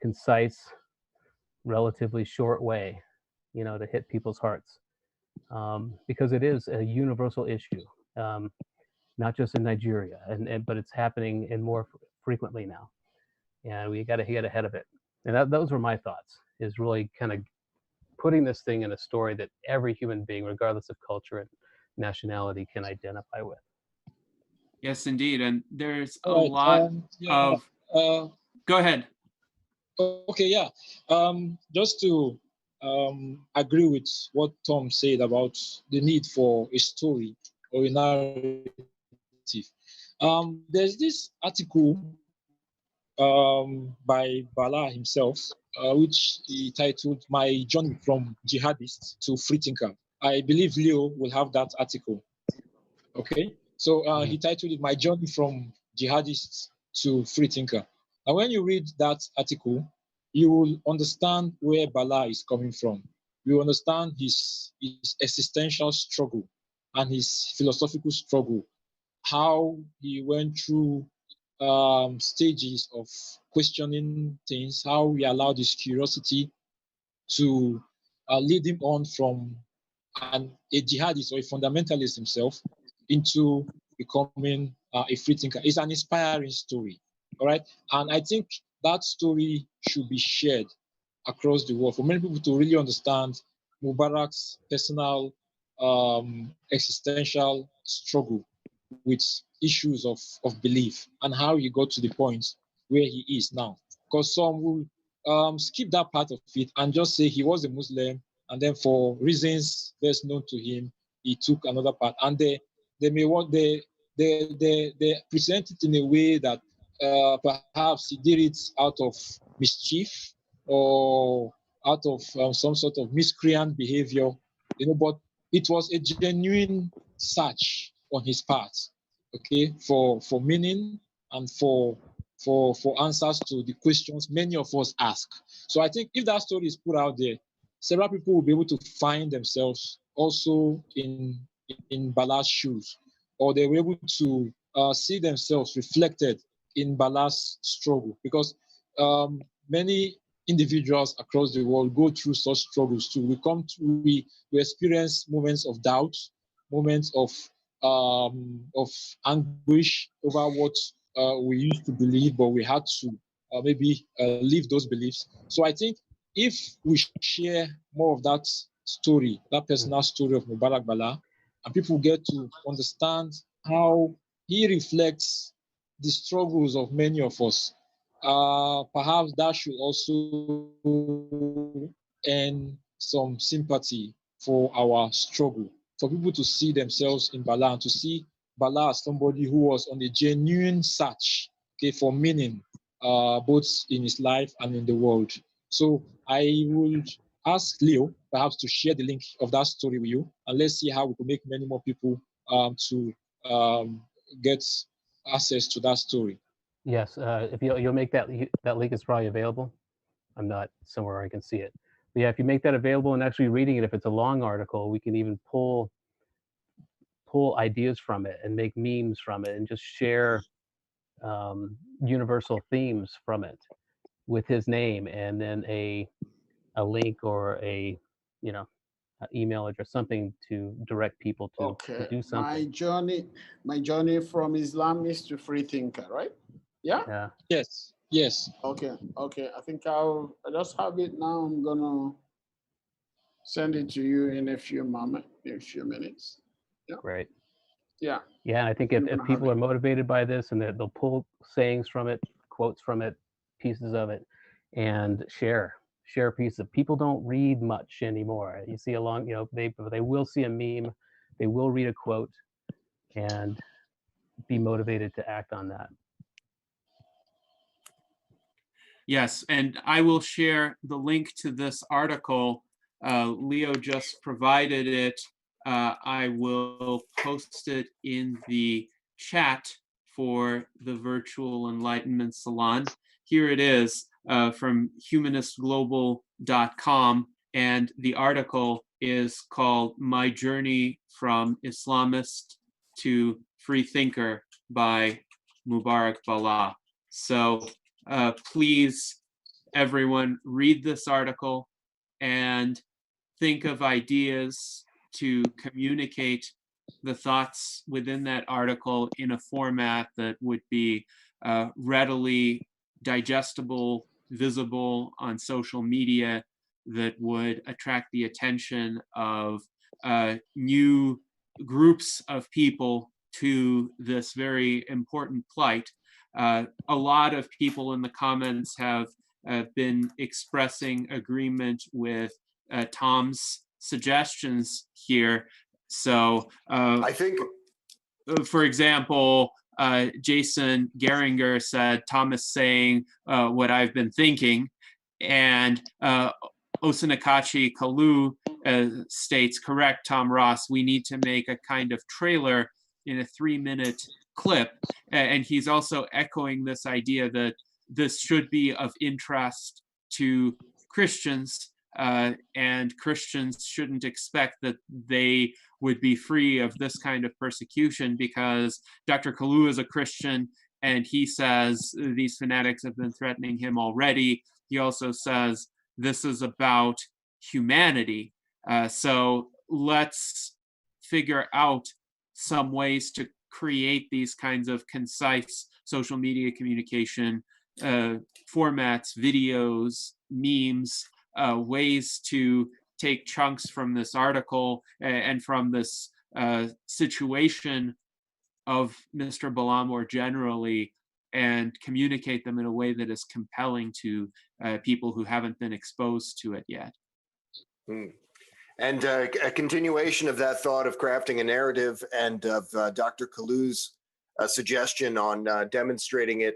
concise, relatively short way, to hit people's hearts, because it is a universal issue, not just in Nigeria, but it's happening in more frequently now, and we got to get ahead of it. And those were my thoughts, is really kind of putting this thing in a story that every human being, regardless of culture and nationality, can identify with. Yes, indeed. And there's a lot of... Go ahead. Okay, yeah. Just to agree with what Tom said about the need for a story or a narrative. There's this article by Bala himself, which he titled "My Journey from Jihadist to Freethinker." I believe Leo will have that article. Okay, so he titled it "My Journey from Jihadist to Freethinker." And when you read that article, you will understand where Bala is coming from. You understand his existential struggle and his philosophical struggle, how he went through stages of questioning things, how he allowed his curiosity to lead him on from a jihadist or a fundamentalist himself into becoming a free thinker. It's an inspiring story, all right? And I think that story should be shared across the world for many people to really understand Mubarak's personal existential struggle with issues of belief and how he got to the point where he is now. Because some will skip that part of it and just say he was a Muslim, and then for reasons best known to him, he took another part. And they may want they present it in a way that perhaps he did it out of mischief or out of some sort of miscreant behavior, but it was a genuine search on his part, okay, for meaning and for answers to the questions many of us ask. So I think if that story is put out there, several people will be able to find themselves also in Bala's shoes, or they were able to see themselves reflected in Bala's struggle, because many individuals across the world go through such struggles too. We experience moments of doubt, moments of anguish over what we used to believe, but we had to maybe leave those beliefs. So I think if we share more of that story, that personal story of Mubarak Bala, and people get to understand how he reflects the struggles of many of us, perhaps that should also earn some sympathy for our struggle, for people to see themselves in Bala and to see Bala as somebody who was on a genuine search, okay, for meaning, both in his life and in the world. So I would ask Leo perhaps to share the link of that story with you, and let's see how we can make many more people to get access to that story. Yes, if you'll make that link is probably available. I'm not somewhere I can see it. But yeah, if you make that available and actually reading it, if it's a long article, we can even pull ideas from it and make memes from it and just share universal themes from it with his name, and then a link or a email address, something to direct people to do something. My journey from Islamist to free thinker, right? Yeah. Yeah. Yes. Okay. I think I just have it now. I'm gonna send it to you in a few minutes. Yeah. Great. Yeah. Yeah, and I think if people are motivated by this, and they'll pull sayings from it, quotes from it, pieces of it, and share pieces. People don't read much anymore. You see they will see a meme, they will read a quote, and be motivated to act on that. Yes, and I will share the link to this article. Leo just provided it. I will post it in the chat for the Virtual Enlightenment Salon. Here it is from humanistglobal.com, and the article is called "My Journey from Islamist to Free Thinker" by Mubarak Bala. So please, everyone, read this article and think of ideas to communicate the thoughts within that article in a format that would be readily digestible, visible on social media, that would attract the attention of new groups of people to this very important plight. A lot of people in the comments have been expressing agreement with Tom's suggestions here. So I think, for example, Jason Geringer said, Thomas saying what I've been thinking, and Osunakachi Kalu states, correct, Tom Ross, we need to make a kind of trailer in a 3-minute clip. And he's also echoing this idea that this should be of interest to Christians, and Christians shouldn't expect that they would be free of this kind of persecution, because Dr. Kalu is a Christian, and he says these fanatics have been threatening him already. He also says this is about humanity. So let's figure out some ways to create these kinds of concise social media communication formats, videos, memes, ways to take chunks from this article and from this situation of Mr. Bala more generally, and communicate them in a way that is compelling to people who haven't been exposed to it yet. And a continuation of that thought of crafting a narrative, and of Dr. Kalu's suggestion on demonstrating it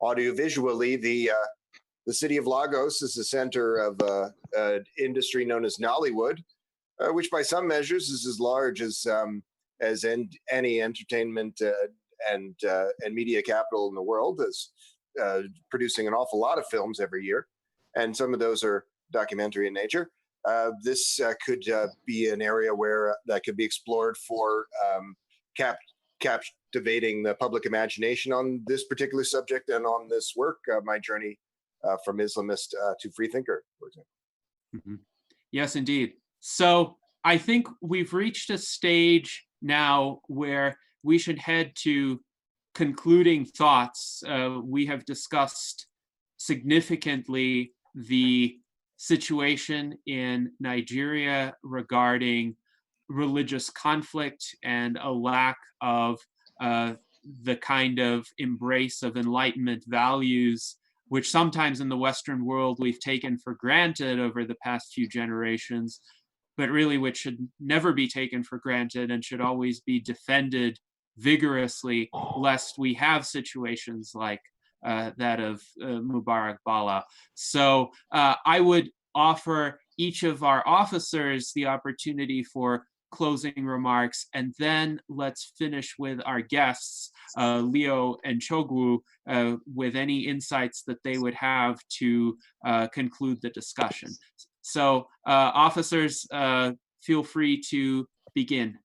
audiovisually. The city of Lagos is the center of an industry known as Nollywood, which by some measures is as large as any entertainment and media capital in the world, is producing an awful lot of films every year, and some of those are documentary in nature. This could be an area where that could be explored for captivating the public imagination on this particular subject and on this work, my journey from Islamist to freethinker, for example. Mm-hmm. Yes, indeed. So I think we've reached a stage now where we should head to concluding thoughts. We have discussed significantly the situation in Nigeria regarding religious conflict and a lack of the kind of embrace of Enlightenment values, which sometimes in the Western world we've taken for granted over the past few generations, but really which should never be taken for granted and should always be defended vigorously, lest we have situations like that of Mubarak Bala. So I would offer each of our officers the opportunity for closing remarks, and then let's finish with our guests, Leo and Chogwu, with any insights that they would have to conclude the discussion. So officers, feel free to begin.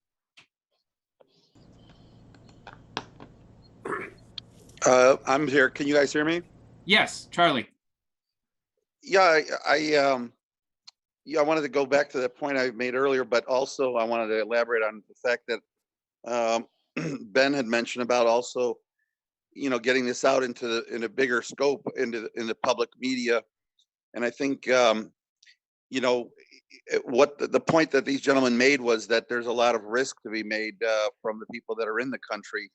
I'm here. Can you guys hear me? Yes, Charlie. Yeah, I wanted to go back to that point I made earlier, but also I wanted to elaborate on the fact that Ben had mentioned about also, getting this out in a bigger scope in the public media. And I think, what the point that these gentlemen made was that there's a lot of risk to be made from the people that are in the country.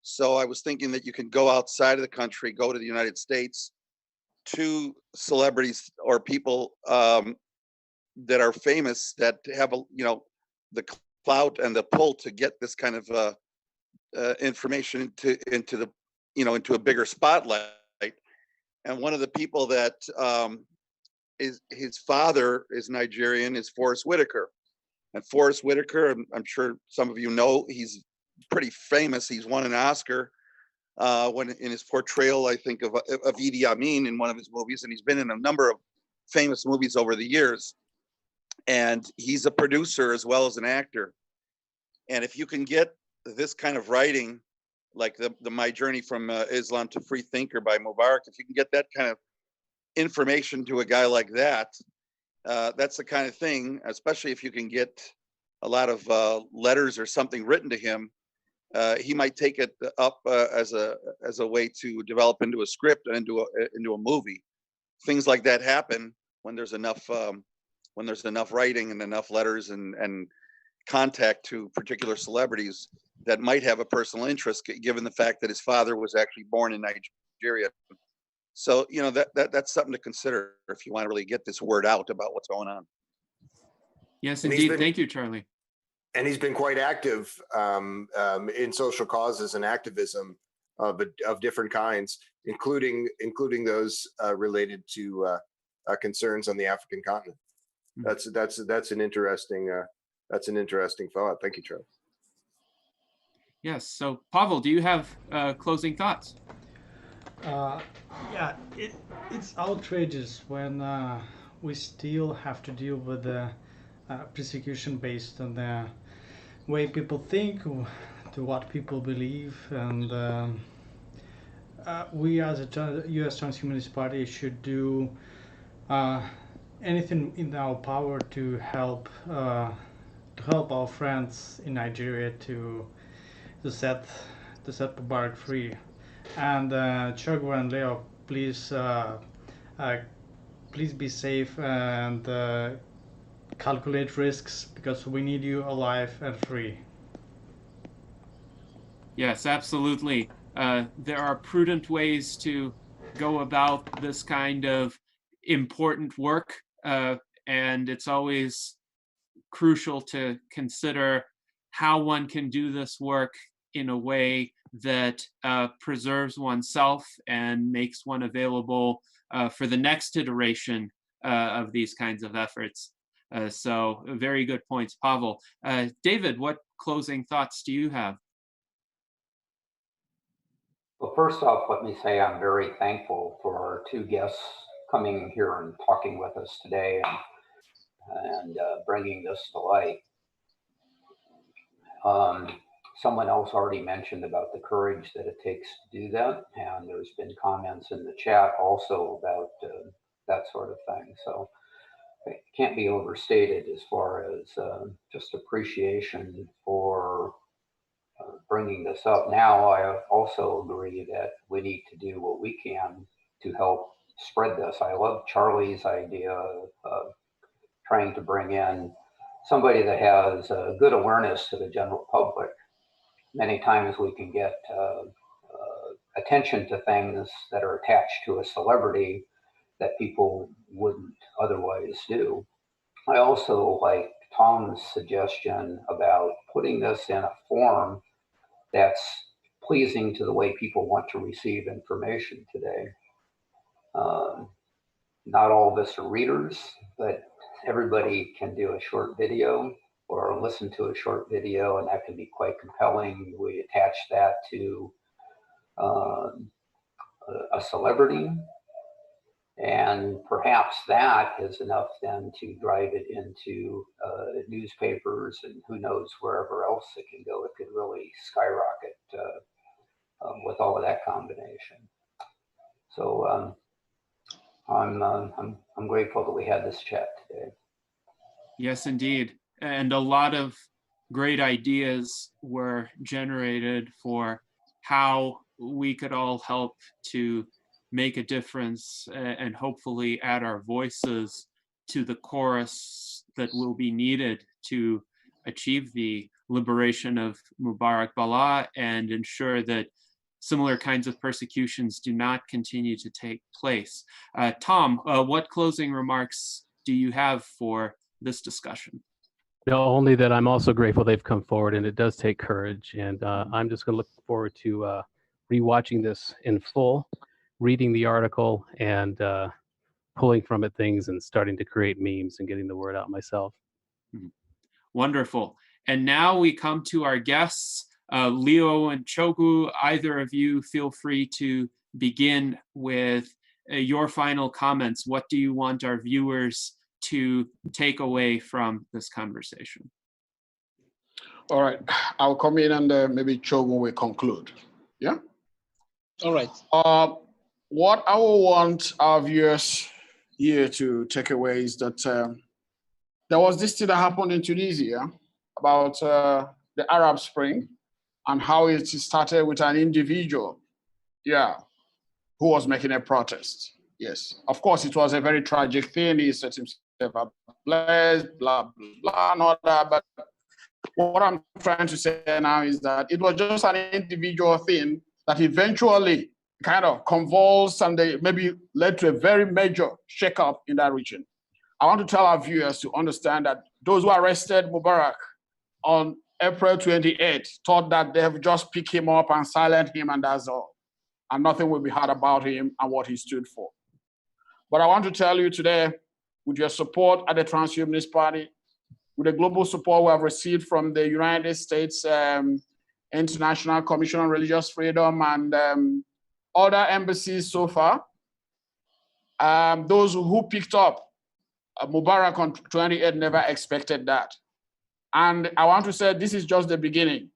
So I was thinking that you can go outside of the country, go to the United States, to celebrities or people that are famous, that have the clout and the pull to get this kind of information into a bigger spotlight. And one of the people that is, his father is Nigerian, is Forrest Whitaker. And Forrest Whitaker, I'm sure some of you know, he's pretty famous. He's won an Oscar when in his portrayal, I think, of Idi Amin in one of his movies, and he's been in a number of famous movies over the years. And he's a producer as well as an actor. And if you can get this kind of writing, like the My Journey from Islam to Free Thinker by Mubarak, if you can get that kind of information to a guy like that, that's the kind of thing, especially if you can get a lot of letters or something written to him, he might take it up as a way to develop into a script and into a movie. Things like that happen when there's enough writing and enough letters and contact to particular celebrities that might have a personal interest, given the fact that his father was actually born in Nigeria. So that's something to consider if you want to really get this word out about what's going on. Yes, And indeed. Thank you, Charlie. And he's been quite active in social causes and activism of different kinds, including those related to concerns on the African continent. That's an interesting thought. Thank you, Charlie. Yes. So, Pavel, do you have closing thoughts? Yeah, it's outrageous when we still have to deal with the persecution based on the way people think, to what people believe, and we as a U.S. Transhumanist Party should do anything in our power to help our friends in Nigeria to set Mubarak free. And Chogwu and Leo, please be safe and calculate risks, because we need you alive and free. Yes, absolutely. There are prudent ways to go about this kind of important work, and it's always crucial to consider how one can do this work in a way that preserves oneself and makes one available for the next iteration of these kinds of efforts. So very good points, Pavel. David, what closing thoughts do you have? Well, first off, let me say I'm very thankful for our two guests coming here and talking with us today and bringing this to light. Someone else already mentioned about the courage that it takes to do that, and there's been comments in the chat also about that sort of thing. So it can't be overstated as far as just appreciation for bringing this up. Now, I also agree that we need to do what we can to help spread this. I love Charlie's idea of trying to bring in somebody that has good awareness to the general public. Many times we can get attention to things that are attached to a celebrity that people wouldn't otherwise do. I also like Tom's suggestion about putting this in a form that's pleasing to the way people want to receive information today. Not all of us are readers, but everybody can do a short video or listen to a short video, and that can be quite compelling. We attach that to a celebrity, and perhaps that is enough then to drive it into newspapers and who knows wherever else it can go. It could really skyrocket with all of that combination. So I'm grateful that we had this chat today. Yes, indeed. And a lot of great ideas were generated for how we could all help to make a difference and hopefully add our voices to the chorus that will be needed to achieve the liberation of Mubarak Bala and ensure that similar kinds of persecutions do not continue to take place. Tom, what closing remarks do you have for this discussion? No, only that I'm also grateful they've come forward, and it does take courage. And I'm just going to look forward to rewatching this in full, reading the article, and pulling from it things and starting to create memes and getting the word out myself. Wonderful. And now we come to our guests. Leo and Chogwu, either of you feel free to begin with your final comments. What do you want our viewers to take away from this conversation? All right, I'll come in and maybe Chogwu will conclude. Yeah? All right. What I will want our viewers here to take away is that there was this thing that happened in Tunisia about the Arab Spring and how it started with an individual, who was making a protest. Yes, of course, it was a very tragic thing. He set himself up blessed, blah, blah, blah, and all that. But what I'm trying to say now is that it was just an individual thing that eventually kind of convulsed and they maybe led to a very major shakeup in that region. I want to tell our viewers to understand that those who arrested Mubarak on April 28th thought that they have just picked him up and silent him and that's all. And nothing will be heard about him and what he stood for. But I want to tell you today, with your support at the Transhumanist Party, with the global support we have received from the United States International Commission on Religious Freedom and other embassies so far, those who picked up Mubarak on 28 never expected that. And I want to say this is just the beginning.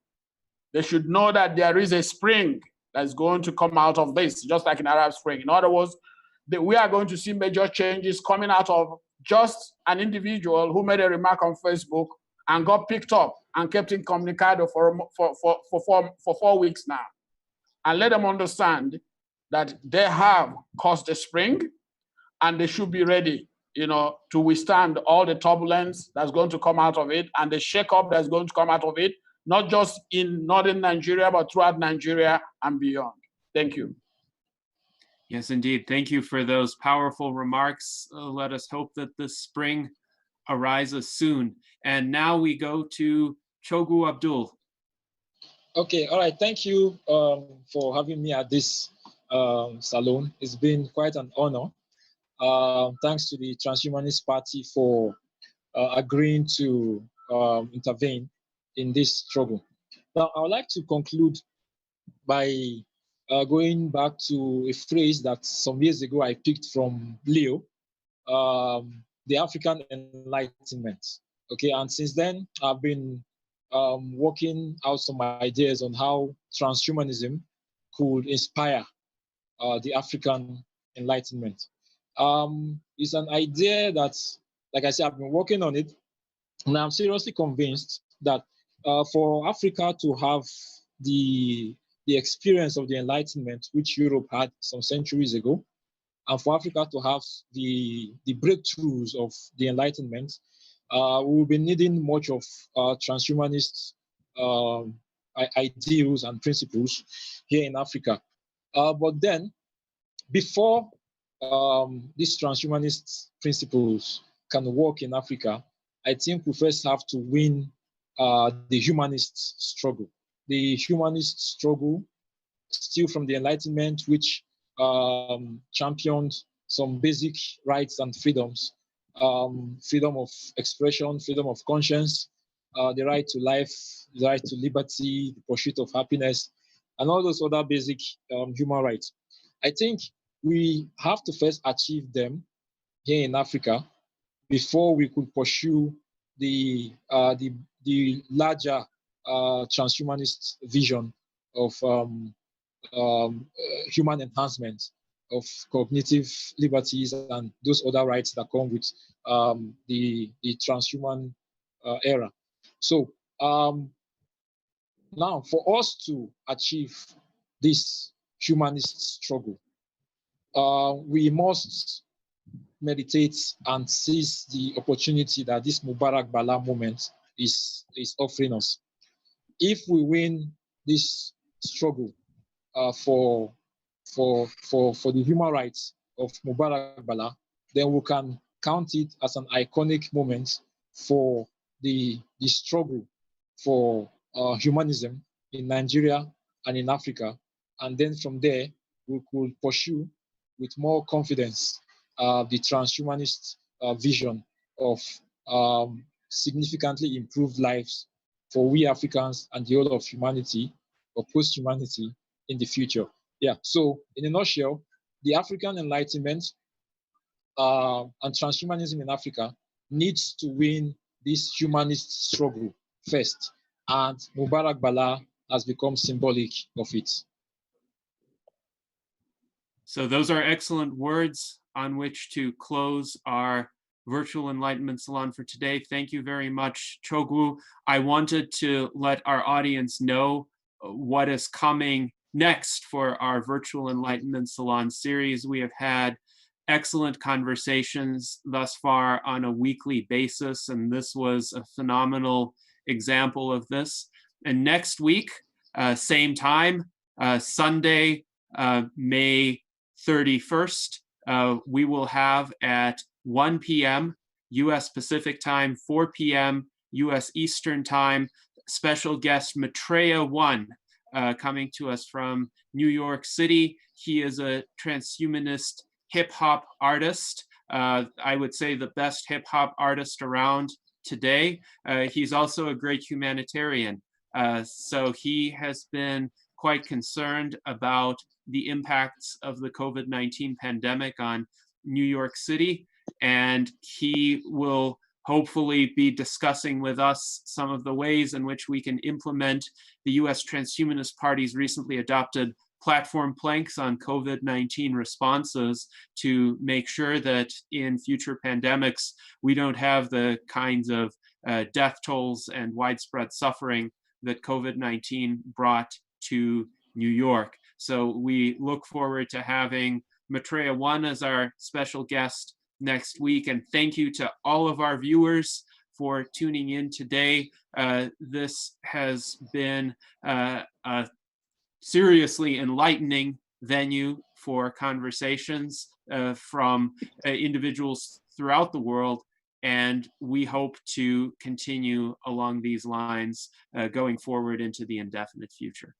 They should know that there is a spring that's going to come out of this, just like in Arab Spring. In other words, we are going to see major changes coming out of just an individual who made a remark on Facebook and got picked up and kept incommunicado for 4 weeks now. And let them understand that they have caused a spring and they should be ready, to withstand all the turbulence that's going to come out of it and the shakeup that's going to come out of it, not just in northern Nigeria, but throughout Nigeria and beyond. Thank you. Yes, indeed. Thank you for those powerful remarks. Let us hope that this spring arises soon. And now we go to Ojochogwu Abdul. Okay, all right. Thank you for having me at this salon. It's been quite an honor. Thanks to the Transhumanist Party for agreeing to intervene in this struggle. Now, I would like to conclude by going back to a phrase that some years ago I picked from Leo, the African Enlightenment. Okay, and since then I've been working out some ideas on how transhumanism could inspire the African Enlightenment. It's an idea that, like I said, I've been working on it, and I'm seriously convinced that for Africa to have the experience of the Enlightenment, which Europe had some centuries ago, and for Africa to have the breakthroughs of the Enlightenment, we will be needing much of transhumanist ideals and principles here in Africa. But then, before these transhumanist principles can work in Africa, I think we first have to win the humanist struggle. The humanist struggle, still from the Enlightenment, which championed some basic rights and freedoms, freedom of expression, freedom of conscience, the right to life, the right to liberty, the pursuit of happiness, and all those other basic human rights. I think we have to first achieve them here in Africa before we could pursue the larger transhumanist vision of human enhancement, of cognitive liberties and those other rights that come with the transhuman era. So now, for us to achieve this humanist struggle, we must meditate and seize the opportunity that this Mubarak Bala moment is offering us. If we win this struggle for the human rights of Mubarak Bala, then we can count it as an iconic moment for the struggle for humanism in Nigeria and in Africa. And then from there, we could pursue with more confidence the transhumanist vision of significantly improved lives for we Africans and the whole of humanity or post-humanity in the future. Yeah, so in a nutshell, the African Enlightenment and transhumanism in Africa needs to win this humanist struggle first, and Mubarak Bala has become symbolic of it. So those are excellent words on which to close our Virtual Enlightenment Salon for today. Thank you very much, Ojochogwu. I wanted to let our audience know what is coming next for our Virtual Enlightenment Salon series. We have had excellent conversations thus far on a weekly basis, and this was a phenomenal example of this. And next week, same time, Sunday, May 31st, we will have at 1 p.m. US Pacific time, 4 p.m. US Eastern time. Special guest Maitreya One, coming to us from New York City. He is a transhumanist hip hop artist. I would say the best hip hop artist around today. He's also a great humanitarian. So he has been quite concerned about the impacts of the COVID-19 pandemic on New York City. And he will hopefully be discussing with us some of the ways in which we can implement the US Transhumanist Party's recently adopted platform planks on COVID-19 responses to make sure that in future pandemics, we don't have the kinds of death tolls and widespread suffering that COVID-19 brought to New York. So we look forward to having Maitreya One as our special guest next week. And thank you to all of our viewers for tuning in today. This has been a seriously enlightening venue for conversations from individuals throughout the world. And we hope to continue along these lines going forward into the indefinite future.